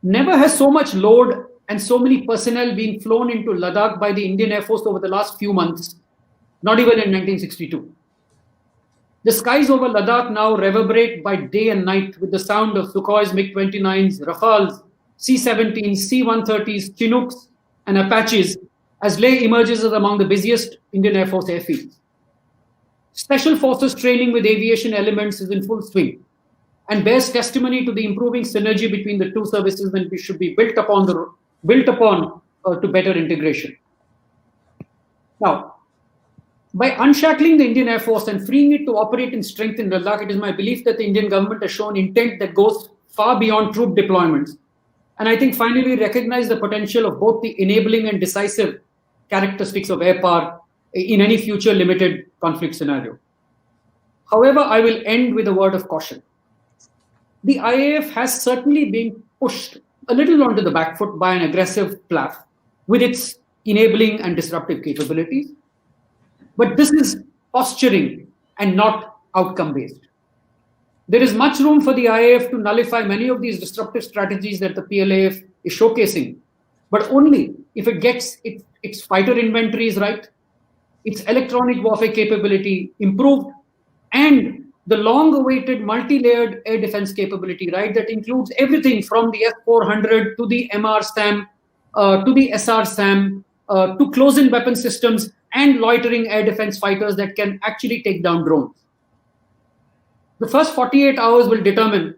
Never has so much load and so many personnel been flown into Ladakh by the Indian Air Force over the last few months, not even in 1962. The skies over Ladakh now reverberate by day and night with the sound of Sukhois, MiG-29s, Rafales, C-17s, C-130s, Chinooks, and Apaches as Leh emerges as among the busiest Indian Air Force airfields. Special Forces training with aviation elements is in full swing and bears testimony to the improving synergy between the two services and we should be built upon to better integration. Now, by unshackling the Indian Air Force and freeing it to operate in strength in Ladakh, it is my belief that the Indian government has shown intent that goes far beyond troop deployments. And I think finally recognize the potential of both the enabling and decisive characteristics of air power in any future limited conflict scenario. However, I will end with a word of caution. The IAF has certainly been pushed a little onto the back foot by an aggressive PLAF with its enabling and disruptive capabilities. But this is posturing and not outcome-based. There is much room for the IAF to nullify many of these disruptive strategies that the PLAF is showcasing, but only if it gets its fighter inventories right, its electronic warfare capability improved, and the long-awaited multi-layered air defense capability, right, that includes everything from the S-400 to the MR-SAM, to the SR-SAM, to close-in weapon systems and loitering air defense fighters that can actually take down drones. The first 48 hours will determine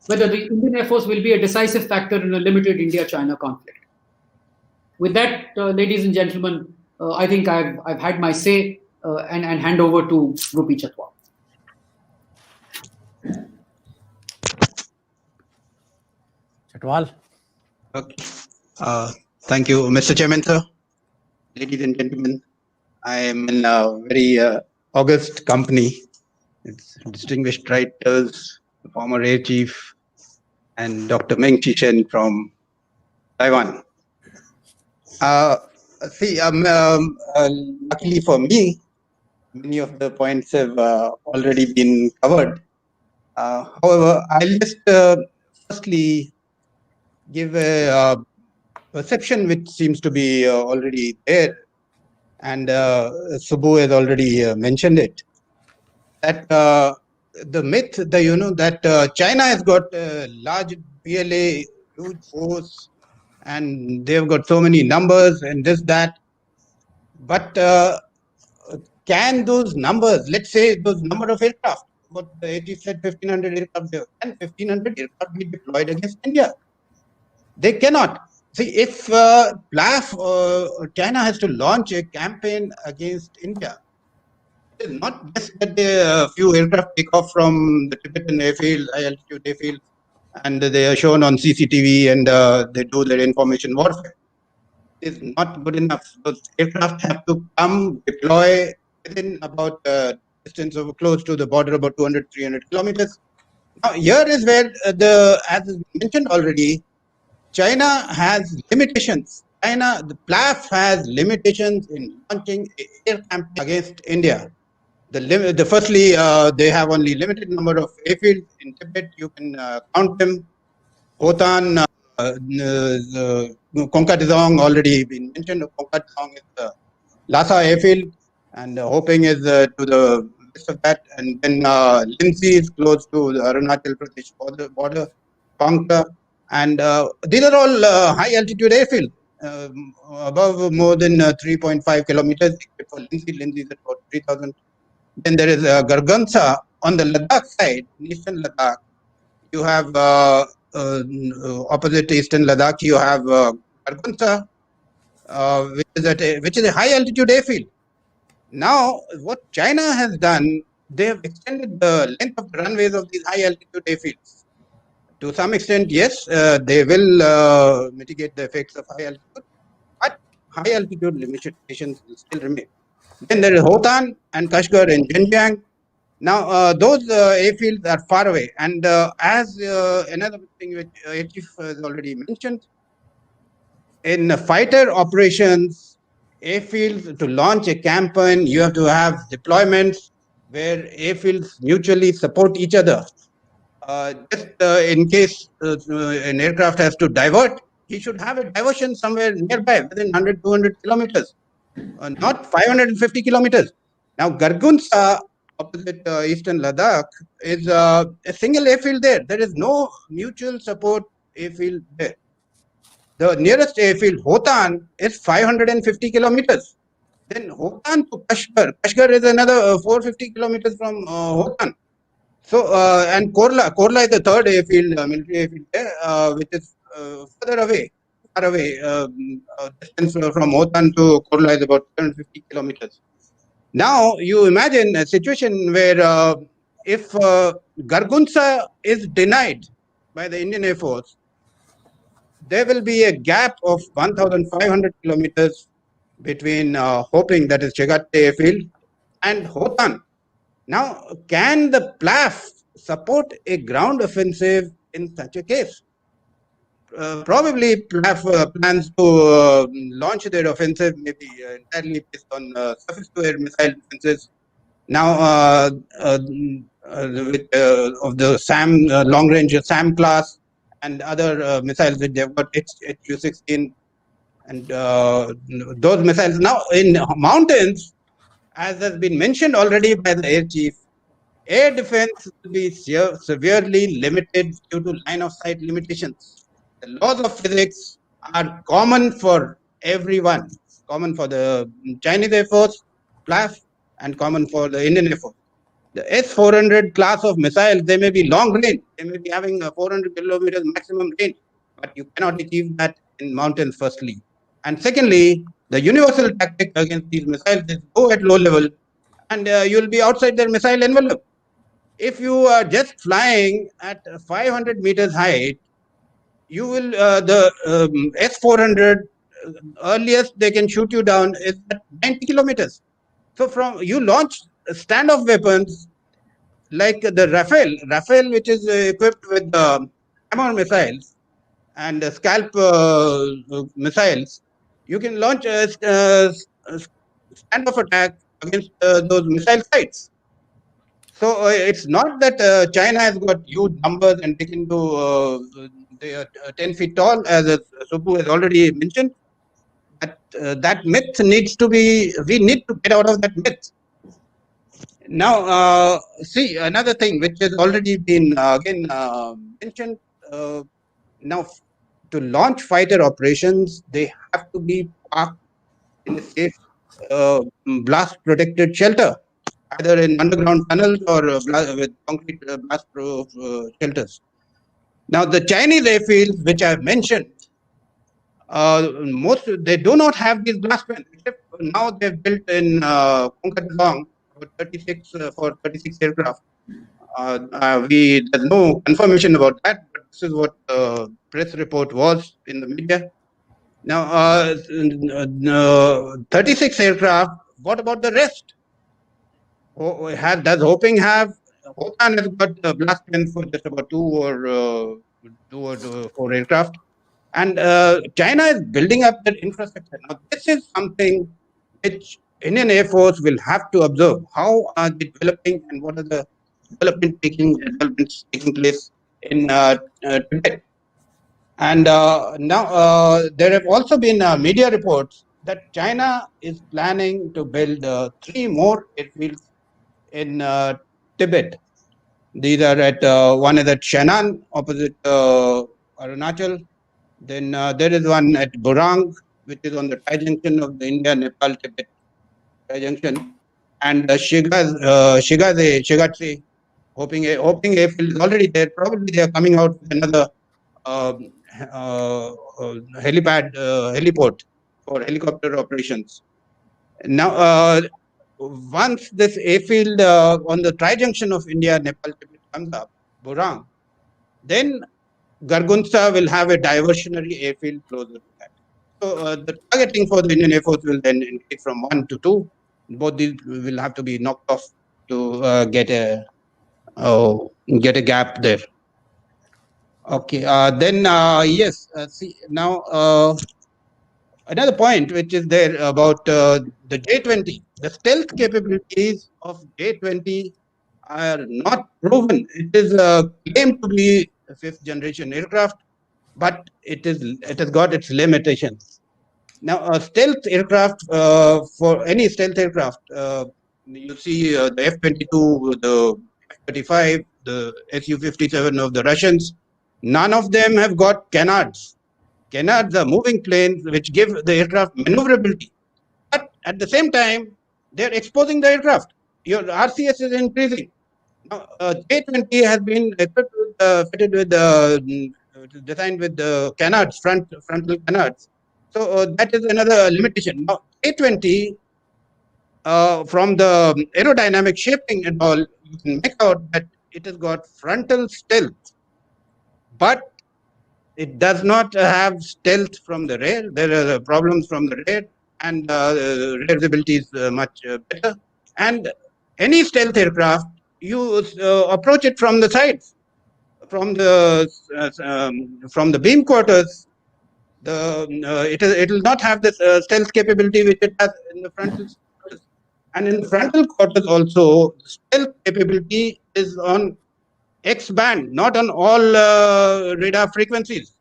whether the Indian Air Force will be a decisive factor in a limited India-China conflict. With that, ladies and gentlemen, I think I've had my say and hand over to Rupi Chatwal. Chatwal. Okay. Thank you, Mr. Chairman, sir. Ladies and gentlemen, I am in a very august company. It's distinguished writers, the former Air Chief, and Dr. Meng Chishen from Taiwan. Luckily for me, many of the points have already been covered. However, I'll just firstly give a perception which seems to be already there, and Subbu has already mentioned it, that the myth, that China has got a large PLA, huge force, and they've got so many numbers and this, that. But can those numbers, let's say those number of aircraft, what the AG said, 1,500 aircraft, can 1,500 aircraft be deployed against India? They cannot. See, if China has to launch a campaign against India, it is not just that a few aircraft take off from the Tibetan airfield, high altitude airfield, and they are shown on CCTV and they do their information warfare. It is not good enough. Those aircraft have to come, deploy within about distance of close to the border, about 200, 300 kilometers. Now, here is where as mentioned already, China has limitations. The PLAF has limitations in launching an air campaign against India. Firstly, they have only limited number of airfields in Tibet. You can count them. Khotan, Konka already been mentioned. Konka is the Lhasa airfield, and hoping is to the west of that. And then Lindsay is close to the Arunachal Pradesh border, Pangta. And these are all high altitude airfields, above more than 3.5 kilometers, except for Lindsay. Lindsay is about 3,000. Then there is Gargansa on the Ladakh side, eastern Ladakh. You have opposite eastern Ladakh, you have Gargansa, which is a high altitude airfield. Now, what China has done, they have extended the length of the runways of these high altitude airfields. To some extent, yes, they will mitigate the effects of high altitude, but high altitude limitations will still remain. Then there is Khotan and Kashgar and Xinjiang. Now, those airfields are far away. And as another thing which Chief has already mentioned, in fighter operations, airfields, to launch a campaign, you have to have deployments where airfields mutually support each other. Just in case an aircraft has to divert, he should have a diversion somewhere nearby, within 100, 200 kilometers, not 550 kilometers. Now, Gargunsa, opposite eastern Ladakh, is a single airfield there. There is no mutual support airfield there. The nearest airfield, Khotan, is 550 kilometers. Then Khotan to Kashgar. Kashgar is another 450 kilometers from Khotan. So, and Korla is the third airfield, military airfield there, which is far away. Distance from Khotan to Korla is about 750 kilometers. Now, you imagine a situation where if Gargunsa is denied by the Indian Air Force, there will be a gap of 1,500 kilometers between hoping, that is Chegatte airfield, and Khotan. Now, can the PLAF support a ground offensive in such a case? Probably PLAF plans to launch their offensive maybe entirely based on surface-to-air missile defenses. Now, with, of the SAM long-range SAM class and other missiles which they've got, HQ-16, and those missiles. Now, in mountains, as has been mentioned already by the Air Chief, air defense will be severely limited due to line of sight limitations. The laws of physics are common for everyone, common for the Chinese Air Force, PLAF, and common for the Indian Air Force. The S-400 class of missiles, they may be long range, they may be having a 400 kilometers maximum range, but you cannot achieve that in mountains, firstly. And secondly, The universal tactic against these missiles is go at low level, and you'll be outside their missile envelope. If you are just flying at 500 meters height, you will the S-400 earliest they can shoot you down is at 90 kilometers. So from you launch standoff weapons like the Rafale, which is equipped with hammer missiles and scalp missiles. You can launch a standoff attack against those missile sites. So it's not that China has got huge numbers and they can do they are 10 feet tall, as Subbu has already mentioned. That myth needs to be, we need to get out of that myth. Now, see, another thing which has already been again mentioned, now to launch fighter operations, they have to be parked in a safe blast protected shelter, either in underground tunnels or with concrete blast proof shelters. Now, the Chinese airfields, which I've mentioned, most they do not have these blast fans. Except now they've built in Konkan for 36 aircraft. There's no confirmation about that, but this is what the press report was in the media. Now, 36 aircraft. What about the rest? Does Hoping have? Hotan has got the blast fans for just about two or 4 aircraft. And China is building up that infrastructure. Now, this is something which Indian Air Force will have to observe. How are they developing and what are the developments taking place in Tibet? And now there have also been media reports that China is planning to build 3 more airfields in Tibet. These are at one is at Shannan, opposite Arunachal. Then there is one at Burang, which is on the tie junction of the India-Nepal-Tibet tie junction, and Shigatse, Hoping Airfield is already there. Probably they are coming out with another heliport for helicopter operations. Now, once this airfield on the tri junction of India-Nepal-Tibet comes up, Burang, then Gargunsa will have a diversionary airfield closer to that. So the targeting for the Indian Air Force will then increase from 1 to 2. Both these will have to be knocked off to get a gap there. Okay. Then yes. See now another point which is there about the J-20. The stealth capabilities of J-20 are not proven. It is claimed to be a 5th generation aircraft, but it has got its limitations. Now, a stealth aircraft, for any stealth aircraft, you see the F-22, the F-35, the Su-57 of the Russians, none of them have got canards. Canards are moving planes which give the aircraft maneuverability. But at the same time, they're exposing the aircraft. Your RCS is increasing. Now, J-20 has been equipped with, fitted with, designed with canards, frontal canards. So that is another limitation. Now, J-20, from the aerodynamic shaping and all, you can make out that it has got frontal stealth, but it does not have stealth from the rear. There are problems from the rear, and rear visibility is much better. And any stealth aircraft, you approach it from the sides, from the beam quarters. It will not have this stealth capability which it has in the frontal quarters. And in the frontal quarters also, stealth capability is on X band, not on all radar frequencies.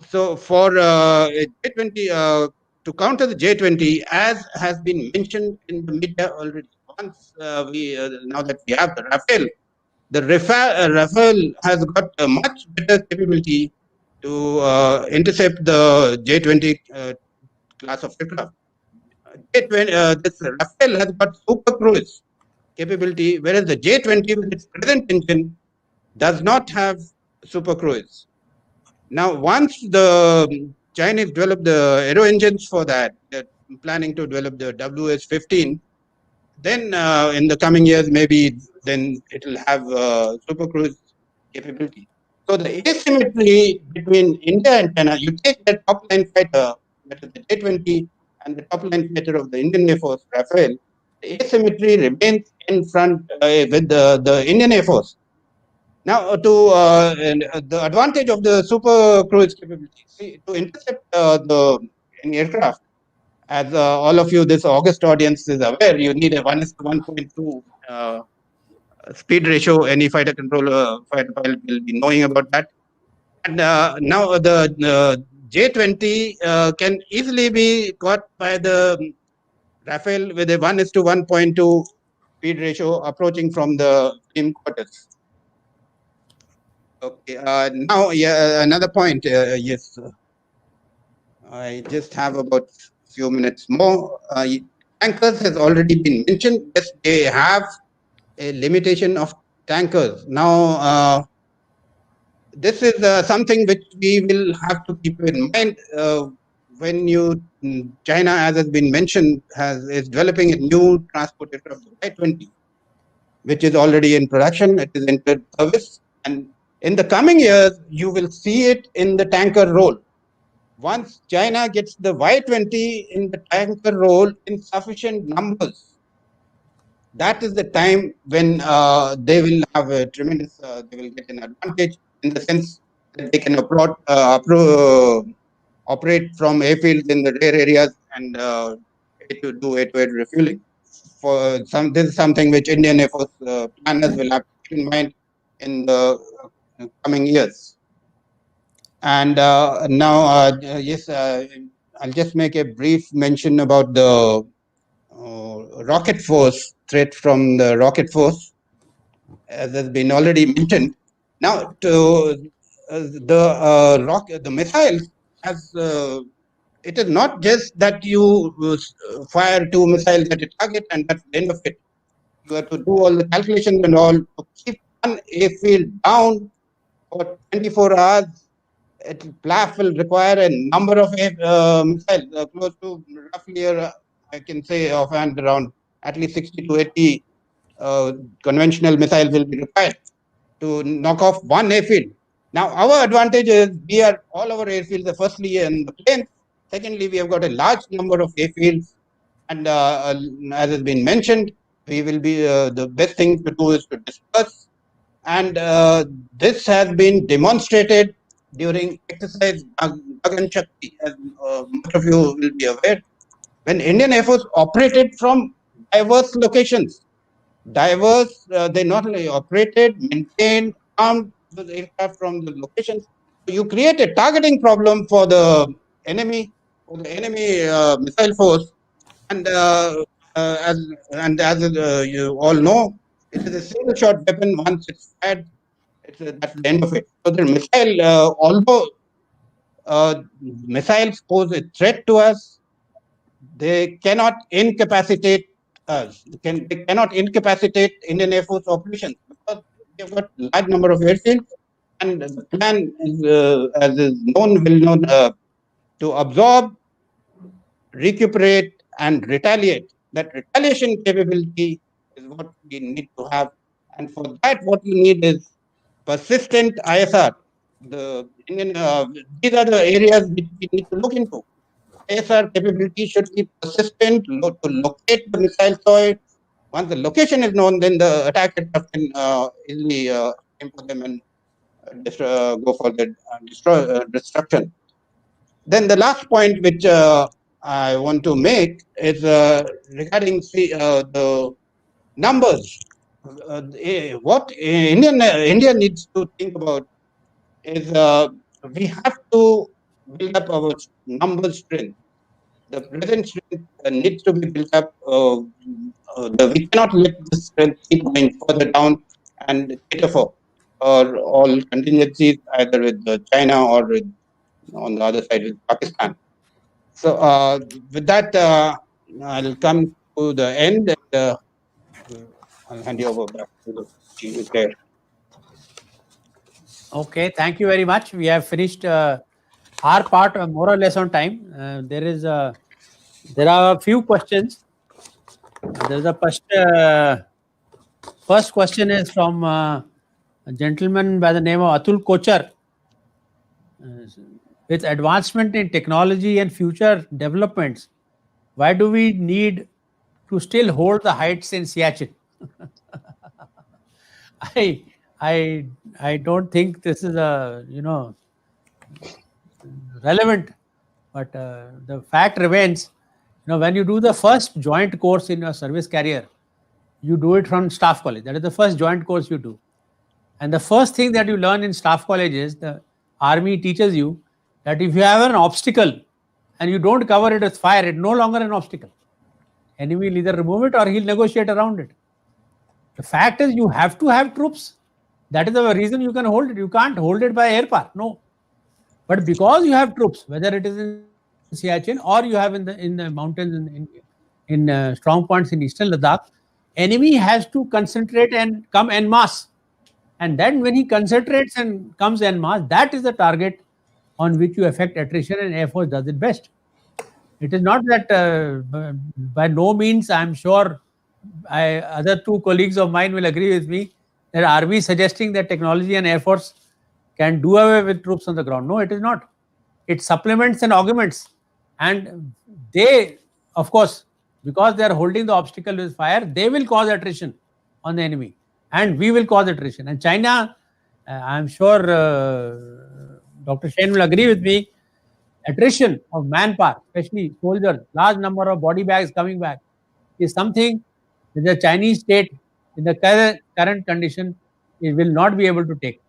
So for J-20, to counter the J-20, as has been mentioned in the media already, once now that we have the Rafale, Rafale has got a much better capability to intercept the J-20 class of aircraft. This Rafale has got super cruise capability, whereas the J-20 with its present engine does not have super cruise. Now, once the Chinese develop the aero engines for that. They're planning to develop the WS-15. Then in the coming years, maybe then it will have super cruise capability. So the asymmetry between India and China, you take the top line fighter, that is the J-20, and the top line fighter of the Indian Air Force, Rafale, the asymmetry remains in front with the Indian Air Force. Now, the advantage of the super cruise capability, see, to intercept an aircraft, as all of you, this August audience is aware, you need a 1:1.2 speed ratio. Any fighter pilot will be knowing about that. And now the J-20 can easily be caught by the Rafale with a 1:1.2 speed ratio approaching from the team quarters. Okay. Now, another point. Yes, I just have about a few minutes more. Tankers has already been mentioned. Yes, they have a limitation of tankers. Now, this is something which we will have to keep in mind when China, as has been mentioned, is developing a new transport aircraft, the Y-20, which is already in production. It is entered service, and in the coming years, you will see it in the tanker role. Once China gets the Y-20 in the tanker role in sufficient numbers, that is the time when they will have a tremendous, they will get an advantage in the sense that they can operate from airfields in the rear areas and to do air-to-air refueling. This is something which Indian Air Force planners will have to keep in mind in the coming years. And now, yes, I'll just make a brief mention about the rocket force, threat from the rocket force, as has been already mentioned. Now, to the missiles, as it is not just that you fire 2 missiles at a target and that's the end of it. You have to do all the calculations and all to keep one airfield down for 24 hours. PLAF will require a number of missiles, close to roughly, I can say offhand, around at least 60 to 80 conventional missiles will be required to knock off one airfield. Now, our advantage is we are all our airfields are firstly in the plains. Secondly, we have got a large number of airfields, and as has been mentioned, we will be the best thing to do is to disperse. And this has been demonstrated during exercise Gagan Shakti, as much of you will be aware, when Indian Air Force operated from diverse locations. They not only operated, maintained, armed the aircraft from the locations. So you create a targeting problem for the enemy, missile force, and as you all know, it is a single shot weapon. Once it's fired, that's the end of it. So the missile, although missiles pose a threat to us, they cannot incapacitate us. They cannot incapacitate Indian Air Force operations because we have got a large number of airfields, and the plan is, as is known, to absorb, recuperate, and retaliate. That retaliation capability is what we need to have, and for that, what we need is persistent ISR. These are the areas which we need to look into. ISR capability should be persistent to locate the missile soil. Once the location is known, then the attack aircraft can easily aim for them and go for the destruction. Then the last point which I want to make is regarding the numbers. What India needs to think about is we have to build up our numbers strength. The present strength needs to be built up. We cannot let this strength keep going further down and cater for all contingencies, either with China or with, on the other side with Pakistan. So with that, I'll come to the end. And, I'll hand you over back to the team there. Okay, thank you very much. We have finished our part more or less on time. There are a few questions. There's a first question is from a gentleman by the name of Atul Kochar. With advancement in technology and future developments, why do we need to still hold the heights in Siachen? I don't think this is relevant, but the fact remains, when you do the first joint course in your service career, you do it from staff college. That is the first joint course you do. And the first thing that you learn in staff college is the army teaches you that if you have an obstacle and you don't cover it with fire, it's no longer an obstacle. Enemy will either remove it or he'll negotiate around it. The fact is you have to have troops. That is the reason you can hold it. You can't hold it by air power. No. But because you have troops, whether it is in Siachen or you have in the mountains in strong points in eastern Ladakh, enemy has to concentrate and come en masse. And then when he concentrates and comes en masse, that is the target on which you affect attrition, and Air Force does it best. It is not that by no means, I'm sure other two colleagues of mine will agree with me, that Army is suggesting that technology and Air Force can do away with troops on the ground. No, it is not. It supplements and augments. And they, of course, because they are holding the obstacle with fire, they will cause attrition on the enemy. And we will cause attrition. And China, I'm sure Dr. Shane will agree with me, attrition of manpower, especially soldiers, large number of body bags coming back, is something that the Chinese state, in the current condition, it will not be able to take,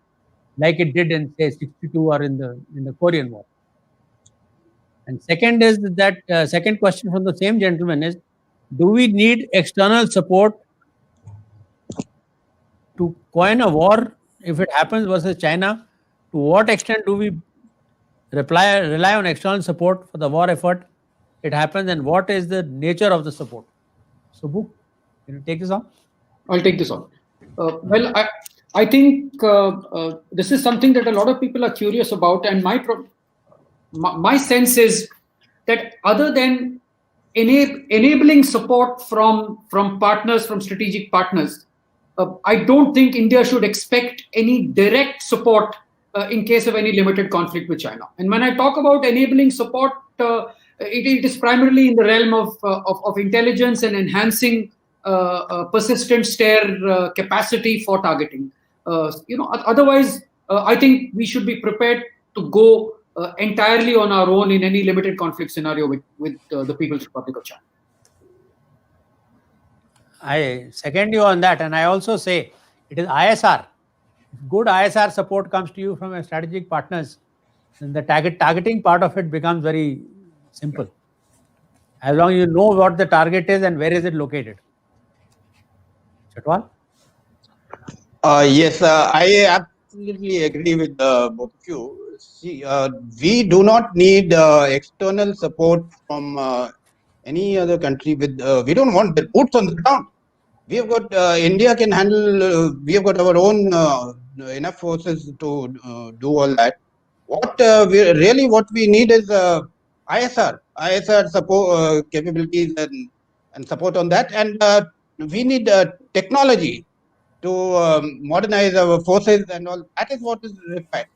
like it did in, say, 62 or in the Korean War. And second is that second question from the same gentleman is, do we need external support to coin a war if it happens versus China? To what extent do we rely on external support for the war effort it happens, and what is the nature of the support? Subbu, can you take this on? I'll take this on. Well, I think this is something that a lot of people are curious about, and my sense is that other than enabling support from partners, from strategic partners, I don't think India should expect any direct support in case of any limited conflict with China. And when I talk about enabling support, it is primarily in the realm of intelligence and enhancing persistent stare capacity for targeting. Otherwise, I think we should be prepared to go entirely on our own in any limited conflict scenario with the People's Republic of China. I second you on that, and I also say it is ISR. If good ISR support comes to you from your strategic partners, then the targeting part of it becomes very simple. As long as you know what the target is and where is it located. Chatwal? Yes, I absolutely agree with both of you. See, we do not need external support from any other country. We don't want the boots on the ground. We have got India can handle. We have got our own enough forces to do all that. What we need is ISR support capabilities and support on that, and we need technology to modernize our forces and all. That is what is required.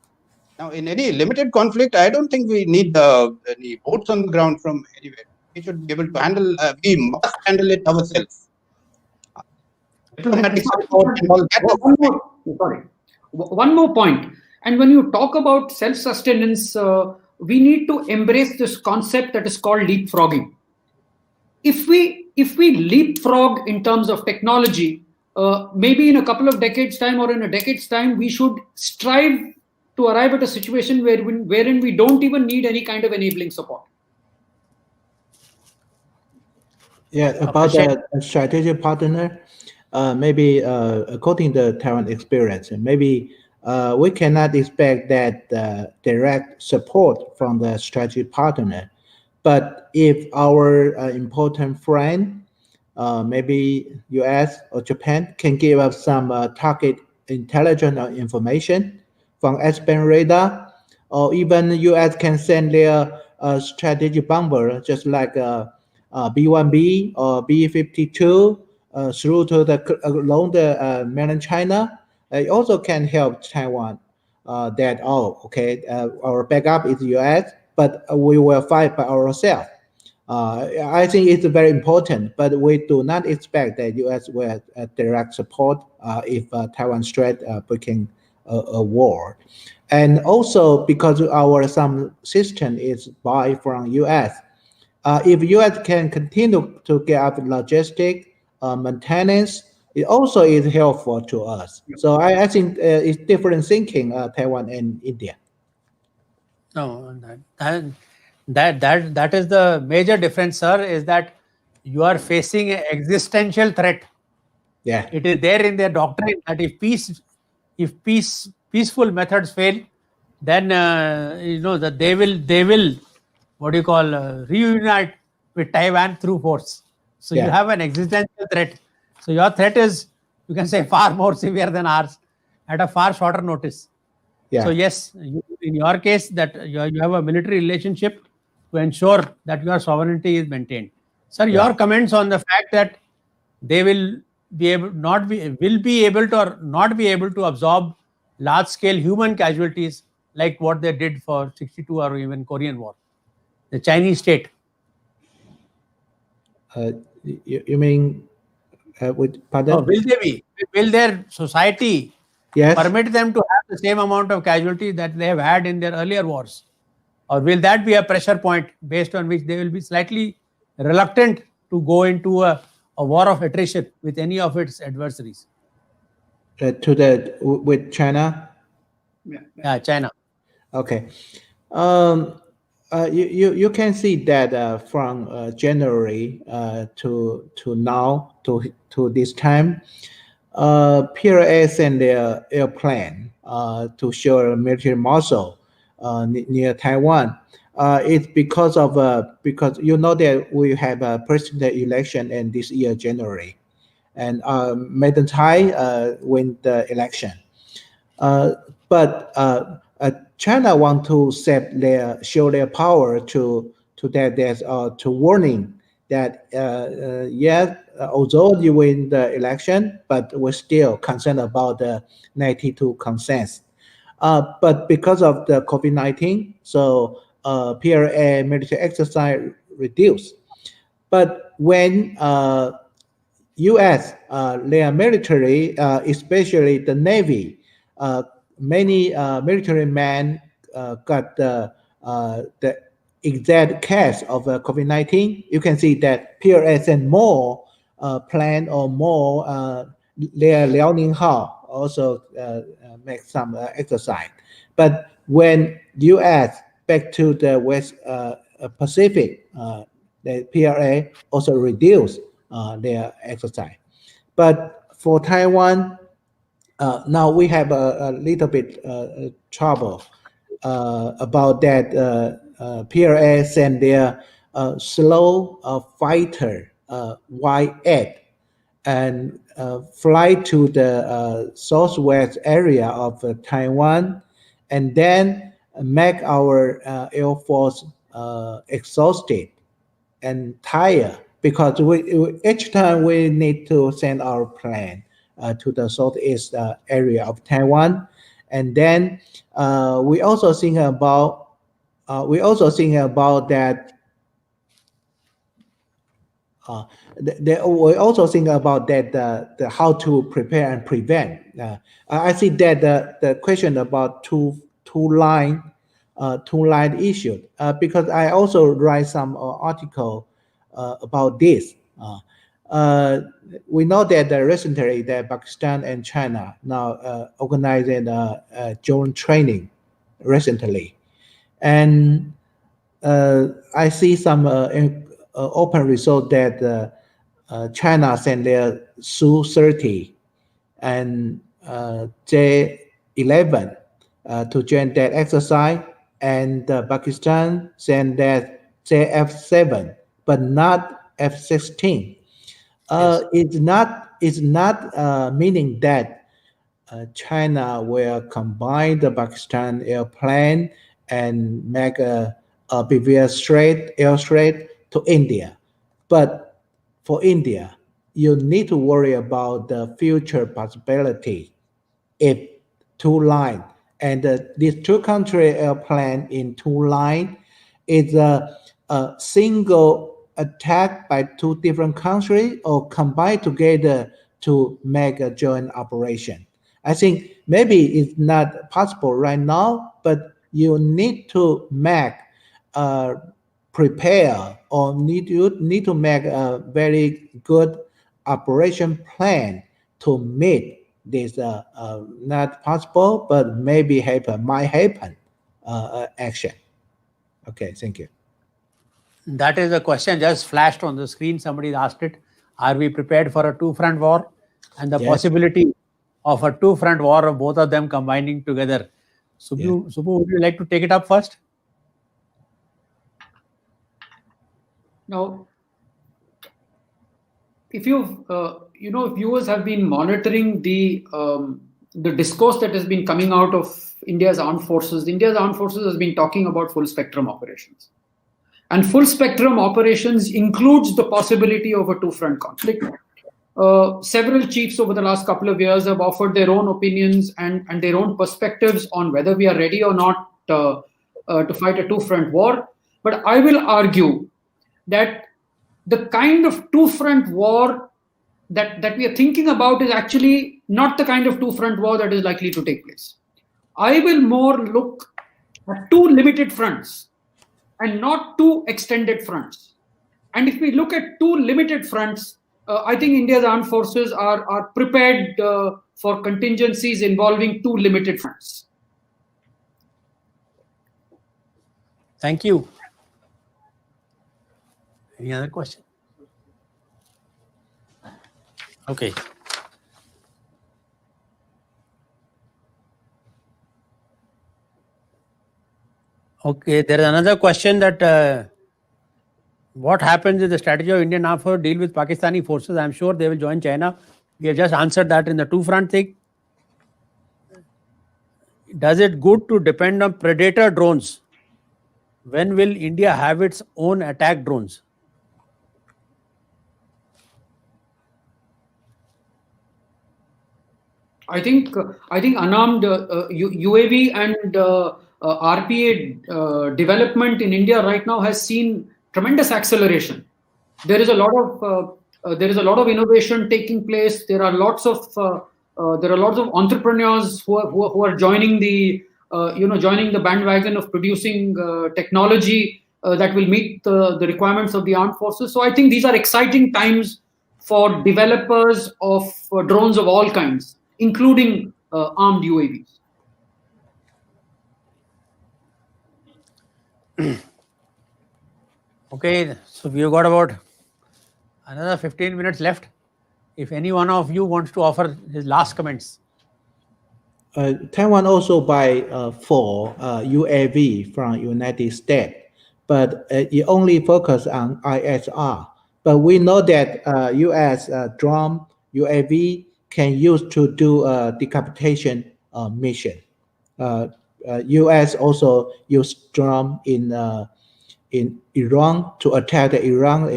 Now, in any limited conflict, I don't think we need any boots on the ground from anywhere. We should be able to handle. We must handle it ourselves. Diplomatic support and all that. One more point. And when you talk about self-sustenance, we need to embrace this concept that is called leapfrogging. If we leapfrog in terms of technology, maybe in a couple of decades' time or in a decade's time, we should strive to arrive at a situation wherein we don't even need any kind of enabling support. Yeah, about the strategic partner, maybe according to Taiwan experience, maybe we cannot expect that direct support from the strategic partner. But if our important friend, maybe US or Japan, can give us some target intelligence or information from S-band radar or even the U.S. can send their strategic bomber, just like B-1B or B-52, through to along the mainland China. It also can help Taiwan. Our backup is U.S., but we will fight by ourselves. I think it's very important, but we do not expect that U.S. will direct support if Taiwan Strait became a war. And also because some system is buy from U.S. If U.S. can continue to get up logistic maintenance, it also is helpful to us. So I think it's different thinking, Taiwan and India. No, that is the major difference, sir, is that you are facing an existential threat. Yeah. It is there in their doctrine that if peaceful methods fail, then that they will reunite with Taiwan through force. So you Yeah. have an existential threat. So your threat is, you can say, far more severe than ours at a far shorter notice. Yeah. So yes, in your case, that you have a military relationship to ensure that your sovereignty is maintained. Sir, your comments on the fact that they will be able to or not be able to absorb large scale human casualties like what they did for 62 or even Korean War, the Chinese state. You mean pardon? Will their society Yes. permit them to have the same amount of casualties that they have had in their earlier wars? Or will that be a pressure point based on which they will be slightly reluctant to go into a war of attrition with any of its adversaries? With China? Yeah, China. Okay. You can see that from January to now to this time, PRA sent their airplane to show military muscle near Taiwan. It's because you know that we have a president election in this year January, and Madam Tai win the election. But China want to show their power to warning that although you win the election, but we're still concerned about the 92 consents. But because of the COVID-19, so PRA military exercise reduced. But when U.S. Their military, especially the Navy, many military men got the exact case of COVID-19. You can see that PRA sent more plan or more their Liaoning Hao also make some exercise. But when U.S. back to the West Pacific, the PRA also reduced their exercise. But for Taiwan, now we have a little bit trouble about that. PRA sent their slow fighter Y-8 and fly to the southwest area of Taiwan, and then make our Air Force exhausted and tired, because each time we need to send our plane to the southeast area of Taiwan, and then we also think about that. We also think about that the how to prepare and prevent. I see that the question about two line issue, because I also write some article about this. We know that recently that Pakistan and China now organizing joint training recently, and I see some open result that China sent their Su-30 and J-11 to join that exercise, and Pakistan sent that JF-7, but not F-16. Yes. It's not meaning that China will combine the Pakistan airplane and make a BVS straight, air straight to India. But for India, you need to worry about the future possibility if two line and these two country airplane in two line is a single attack by two different countries or combined together to make a joint operation. I think maybe it's not possible right now, but you need to make prepare or need to make a very good operation plan to meet this not possible, but maybe might happen action. Okay, thank you. That is a question just flashed on the screen. Somebody asked it. Are we prepared for a two-front war? And the Yes. possibility of a two-front war of both of them combining together. Subbu, would you like to take it up first? Now, if you've, viewers have been monitoring the discourse that has been coming out of India's armed forces has been talking about full spectrum operations. And full spectrum operations includes the possibility of a two-front conflict. Several chiefs over the last couple of years have offered their own opinions and their own perspectives on whether we are ready or not to fight a two-front war. But I will argue that the kind of two-front war that we are thinking about is actually not the kind of two-front war that is likely to take place. I will more look at two limited fronts and not two extended fronts. And if we look at two limited fronts, I think India's armed forces are prepared for contingencies involving two limited fronts. Thank you. Any other question? Okay. Okay, there is another question that what happens if the strategy of Indian armed forces deal with Pakistani forces? I'm sure they will join China. We have just answered that in the two-front thing. Does it good to depend on predator drones? When will India have its own attack drones? I think unarmed UAV and RPA development in India right now has seen tremendous acceleration. There is a lot of innovation taking place. There are lots of entrepreneurs who are joining the bandwagon of producing technology that will meet the requirements of the armed forces. So I think these are exciting times for developers of drones of all kinds, including armed UAVs. Okay, so we've got about another 15 minutes left. If any one of you wants to offer his last comments. Taiwan also buy 4 UAV from United States, but it only focus on ISR. But we know that U.S. drone UAV can use to do a decapitation mission. U.S. also use drone in Iran to attack the Iran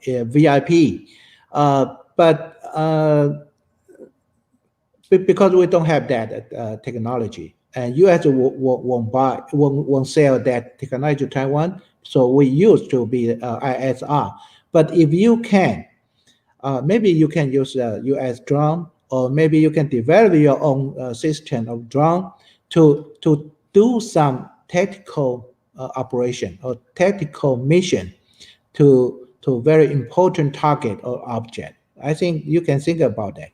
VIP. But because we don't have that technology, and U.S. won't sell that technology to Taiwan, so we used to be ISR. But if you can, maybe you can use U.S. drone, or maybe you can develop your own system of drone to do some tactical operation or tactical mission to very important target or object. I think you can think about that.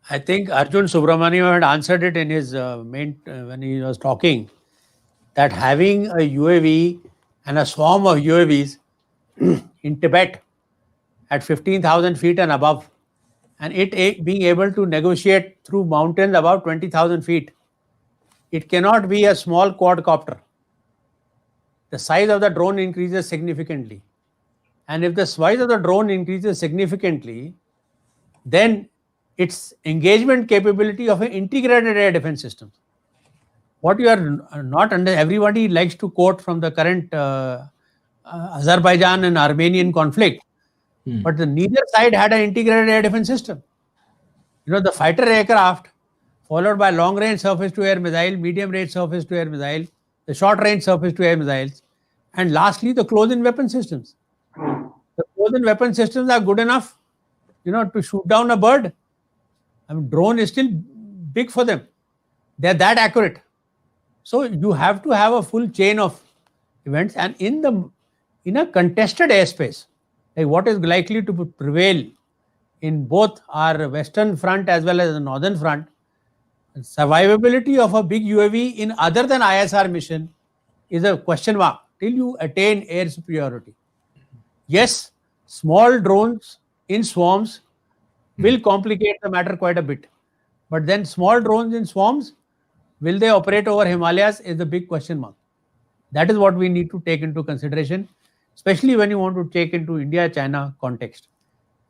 I think Arjun Subramaniam had answered it in his when he was talking, that having a UAV and a swarm of UAVs in Tibet at 15,000 feet and above, and it being able to negotiate through mountains above 20,000 feet, it cannot be a small quadcopter. The size of the drone increases significantly. And if the size of the drone increases significantly, then its engagement capability of an integrated air defense system what you are not under, everybody likes to quote from the current Azerbaijan and Armenian conflict, but neither side had an integrated air defense system. The fighter aircraft, followed by long-range surface-to-air missile, medium-range surface-to-air missile, the short-range surface-to-air missiles, and lastly, the close-in weapon systems. The close-in weapon systems are good enough, to shoot down a bird. I mean, drone is still big for them. They're that accurate. So you have to have a full chain of events, and in a contested airspace, like what is likely to prevail in both our western front as well as the northern front, survivability of a big UAV in other than ISR mission is a question mark till you attain air superiority. Yes, small drones in swarms will complicate the matter quite a bit. But then small drones in swarms, will they operate over Himalayas is the big question mark. That is what we need to take into consideration, especially when you want to take into India-China context.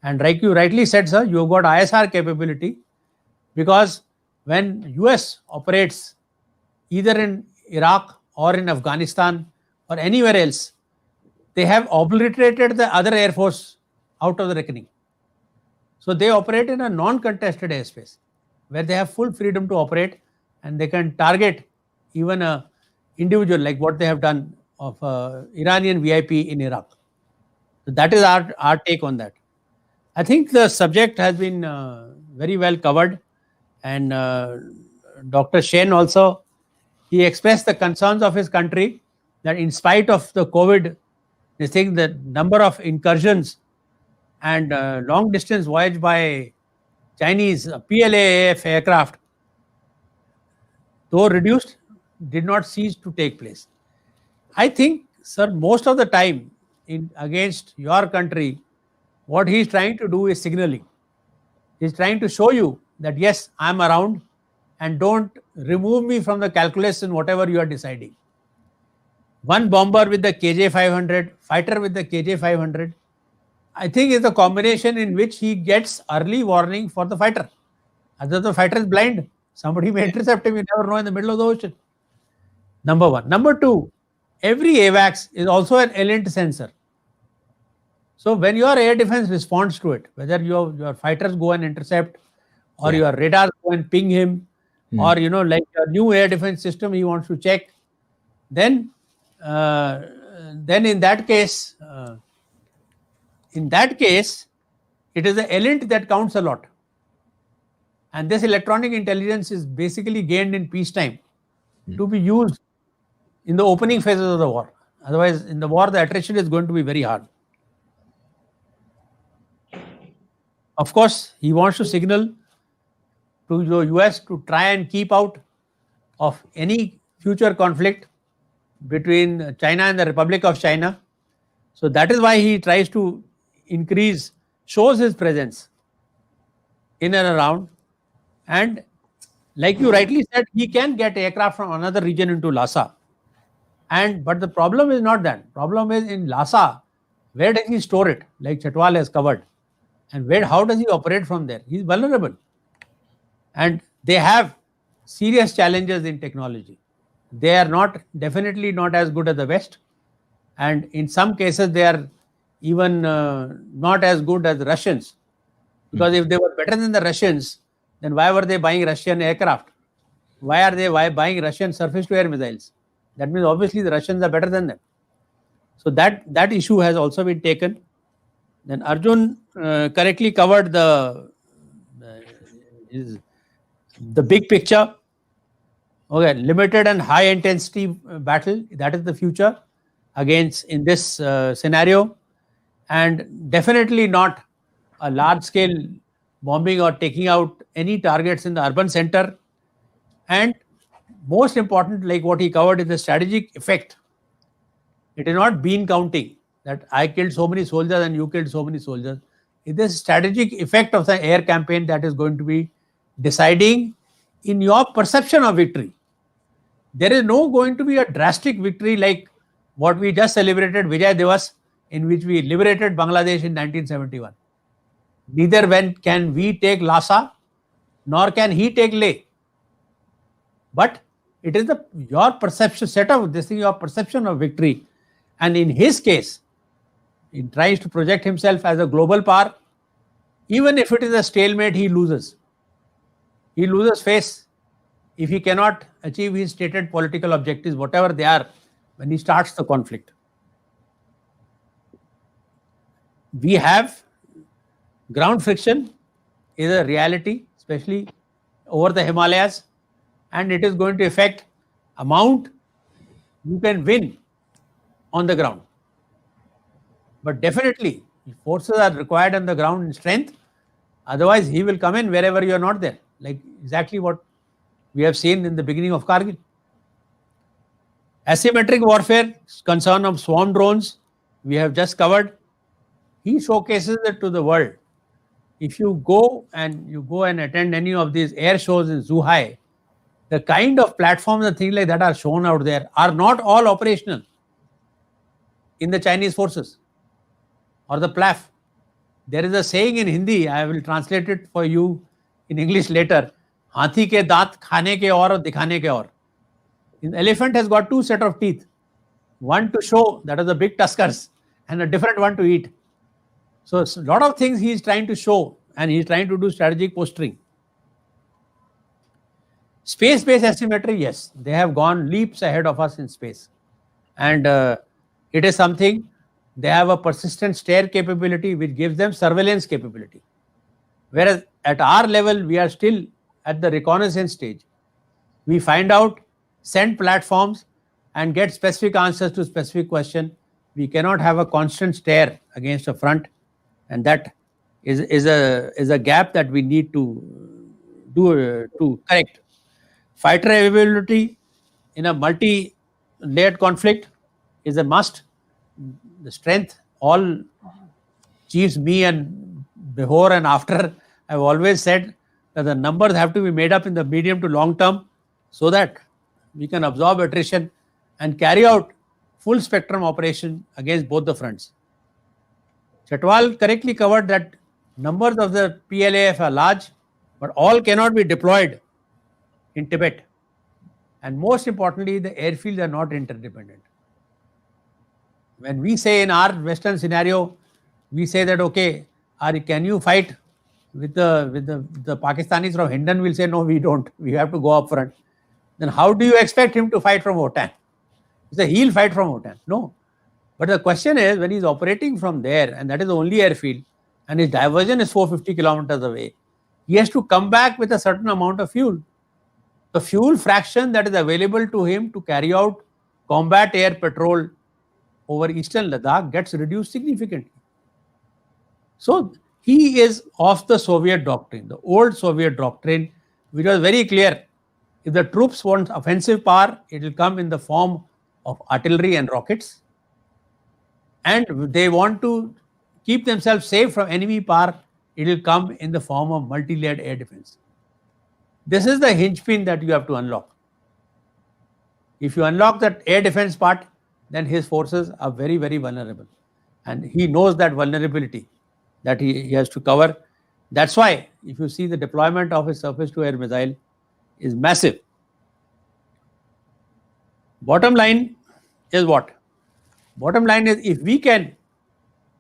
And like you rightly said, sir, you've got ISR capability, because when US operates either in Iraq or in Afghanistan or anywhere else, they have obliterated the other air force out of the reckoning. So they operate in a non-contested airspace where they have full freedom to operate, and they can target even a individual, like what they have done of Iranian VIP in Iraq. So that is our take on that. I think the subject has been very well covered, and Dr. Shen also, he expressed the concerns of his country that in spite of the COVID, they think the number of incursions and long distance voyage by Chinese PLAAF aircraft, though reduced, did not cease to take place. I think, sir, most of the time against your country, what he is trying to do is signaling. He is trying to show you that yes, I am around and don't remove me from the calculus in whatever you are deciding. One bomber with the KJ-500, fighter with the KJ-500, I think is a combination in which he gets early warning for the fighter. Otherwise the fighter is blind. Somebody may intercept him, you never know, in the middle of the ocean. Number one. Number two, every AWACS is also an eminent sensor. So when your air defense responds to it, whether your fighters go and intercept, or your radars go and ping him, or like your new air defense system he wants to check, then in that case, it is the element that counts a lot. And this electronic intelligence is basically gained in peacetime to be used in the opening phases of the war. Otherwise, in the war, the attrition is going to be very hard. Of course, he wants to signal to the US to try and keep out of any future conflict between China and the Republic of China. So that is why he tries to shows his presence in and around. And like you rightly said, he can get aircraft from another region into Lhasa. But the problem is not that. Problem is in Lhasa, where does he store it? Like Chatwal has covered. And how does he operate from there? He's vulnerable. And they have serious challenges in technology. They are definitely not as good as the West. And in some cases, they are even not as good as the Russians. Because if they were better than the Russians, then why were they buying Russian aircraft? Why are they buying Russian surface-to-air missiles? That means obviously the Russians are better than them. So that issue has also been taken. Then Arjun correctly covered the big picture. Okay, limited and high intensity battle, that is the future against in this scenario, and definitely not a large scale bombing or taking out any targets in the urban center. And most important, like what he covered, is the strategic effect. It is not bean counting that I killed so many soldiers and you killed so many soldiers. It is strategic effect of the air campaign that is going to be deciding in your perception of victory. There is no going to be a drastic victory like what we just celebrated Vijay Diwas, in which we liberated Bangladesh in 1971. Neither can we take Lhasa, nor can he take Leh. But It is your perception, set of this thing, your perception of victory. And in his case, he tries to project himself as a global power. Even if it is a stalemate, he loses. He loses face if he cannot achieve his stated political objectives, whatever they are, when he starts the conflict. We have ground friction is a reality, especially over the Himalayas, and it is going to affect amount you can win on the ground. But definitely, forces are required on the ground in strength. Otherwise, he will come in wherever you are not there, like exactly what we have seen in the beginning of Kargil. Asymmetric warfare, concern of swarm drones, we have just covered. He showcases it to the world. If you go and attend any of these air shows in Zhuhai, the kind of platforms and things like that are shown out there are not all operational in the Chinese forces or the PLAF. There is a saying in Hindi, I will translate it for you in English later. Hathi ke daant khane ke aur dikhane ke aur. An elephant has got two set of teeth. One to show, that is the big tuskers, and a different one to eat. So a lot of things he is trying to show, and he is trying to do strategic posturing. Space-based asymmetry, yes, they have gone leaps ahead of us in space. And it is something, they have a persistent stare capability which gives them surveillance capability. Whereas at our level, we are still at the reconnaissance stage. We find out, send platforms and get specific answers to specific question. We cannot have a constant stare against a front, and that is a gap that we need to do to correct. Fighter availability in a multi-layered conflict is a must. The strength, all chiefs, me and before and after, I've always said that the numbers have to be made up in the medium to long term so that we can absorb attrition and carry out full spectrum operation against both the fronts. Chatwal correctly covered that numbers of the PLAF are large, but all cannot be deployed in Tibet. And most importantly, the airfields are not interdependent. When we say in our Western scenario, we say that, okay, can you fight with the Pakistanis from Hindan? We'll say, no, we don't. We have to go up front. Then how do you expect him to fight from Hotan? You say, he'll fight from Hotan. No. But the question is, when he's operating from there, and that is the only airfield, and his diversion is 450 kilometers away, he has to come back with a certain amount of fuel. The fuel fraction that is available to him to carry out combat air patrol over eastern Ladakh gets reduced significantly. So he is of the Soviet doctrine, the old Soviet doctrine, which was very clear. If the troops want offensive power, it will come in the form of artillery and rockets. And they want to keep themselves safe from enemy power, it will come in the form of multi-layered air defense. This is the hinge pin that you have to unlock. If you unlock that air defense part, then his forces are very, very vulnerable. And he knows that vulnerability that he has to cover. That's why, if you see the deployment of his surface-to-air missile is massive. Bottom line is what? Bottom line is, if we can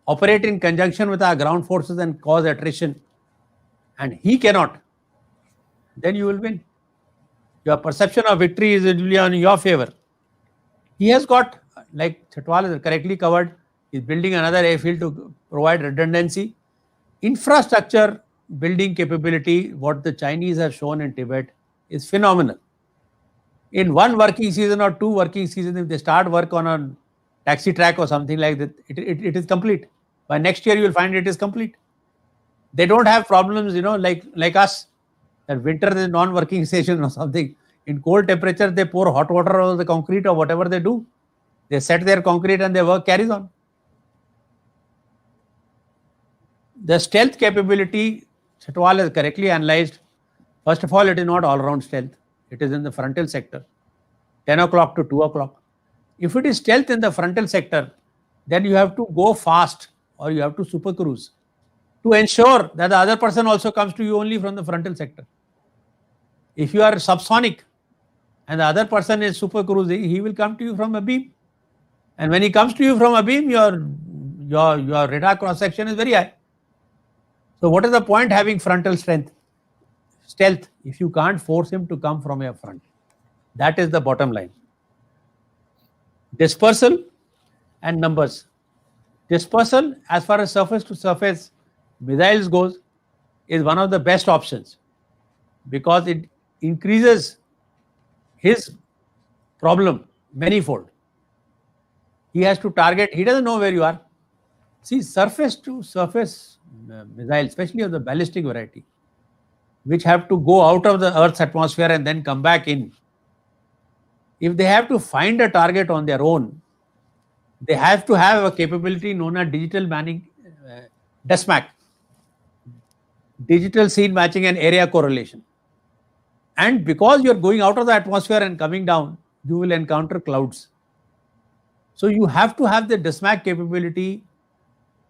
operate in conjunction with our ground forces and cause attrition, and he cannot, then you will win. Your perception of victory is really on your favor. He has got, like Chatwal has correctly covered, is building another airfield to provide redundancy. Infrastructure building capability, what the Chinese have shown in Tibet, is phenomenal. In one working season or two working seasons, if they start work on a taxi track or something like that, it is complete. By next year, you will find it is complete. They don't have problems, like us, that winter is non-working station or something. In cold temperature, they pour hot water over the concrete or whatever they do. They set their concrete and their work carries on. The stealth capability, Chatwal has correctly analyzed. First of all, it is not all-round stealth. It is in the frontal sector, 10 o'clock to 2 o'clock. If it is stealth in the frontal sector, then you have to go fast or you have to super cruise to ensure that the other person also comes to you only from the frontal sector. If you are subsonic and the other person is super cruising, he will come to you from a beam. And when he comes to you from a beam, your radar cross section is very high. So what is the point having frontal stealth, if you can't force him to come from your front? That is the bottom line. Dispersal and numbers. Dispersal, as far as surface to surface missiles goes, is one of the best options, because it increases his problem manifold. He has to target, he doesn't know where you are. See, surface to surface missiles, especially of the ballistic variety, which have to go out of the Earth's atmosphere and then come back in. If they have to find a target on their own, they have to have a capability known as digital manning, DSMAC, digital scene matching and area correlation. And because you're going out of the atmosphere and coming down, you will encounter clouds. So you have to have the DSMAC capability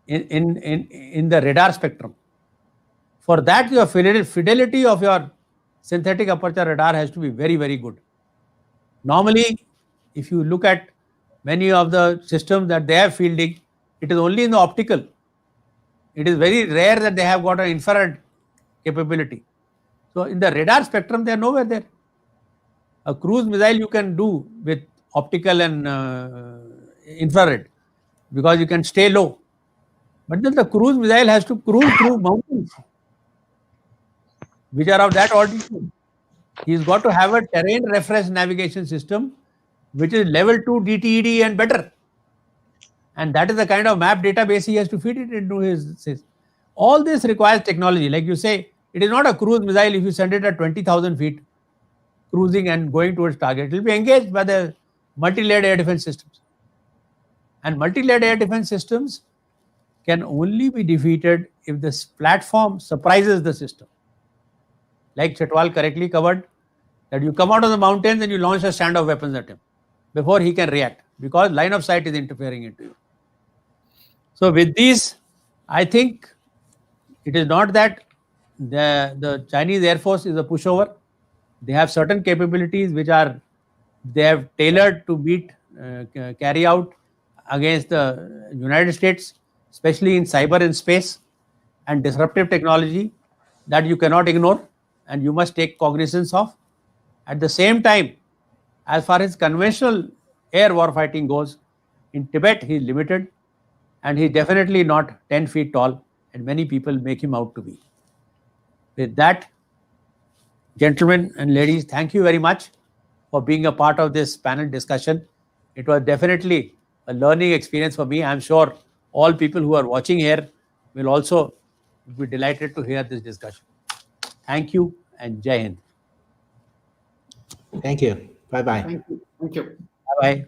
in the radar spectrum. For that, your fidelity of your synthetic aperture radar has to be very, very good. Normally, if you look at many of the systems that they have fielding, it is only in the optical. It is very rare that they have got an infrared capability. So in the radar spectrum, they are nowhere there. A cruise missile you can do with optical and infrared, because you can stay low. But then the cruise missile has to cruise through mountains, which are of that altitude. He's got to have a terrain reference navigation system, which is level 2 DTED and better. And that is the kind of map database he has to feed it into his. All this requires technology. Like you say, it is not a cruise missile if you send it at 20,000 feet, cruising and going towards target. It will be engaged by the multi-layered air defense systems. And multi-layered air defense systems can only be defeated if this platform surprises the system. Like Chetwal correctly covered, that you come out of the mountains and you launch a standoff weapons at him before he can react, because line of sight is interfering into you. So with these, I think it is not that the Chinese Air Force is a pushover. They have certain capabilities which they have tailored to carry out against the United States, especially in cyber and space and disruptive technology, that you cannot ignore and you must take cognizance of. At the same time, as far as conventional air warfighting goes, in Tibet he is limited, and he is definitely not 10 feet tall, and many people make him out to be. With that, gentlemen and ladies, thank you very much for being a part of this panel discussion. It was definitely a learning experience for me. I'm sure all people who are watching here will also be delighted to hear this discussion. Thank you and Jai Hind. Thank you. Bye-bye. Thank you. Thank you. Bye-bye.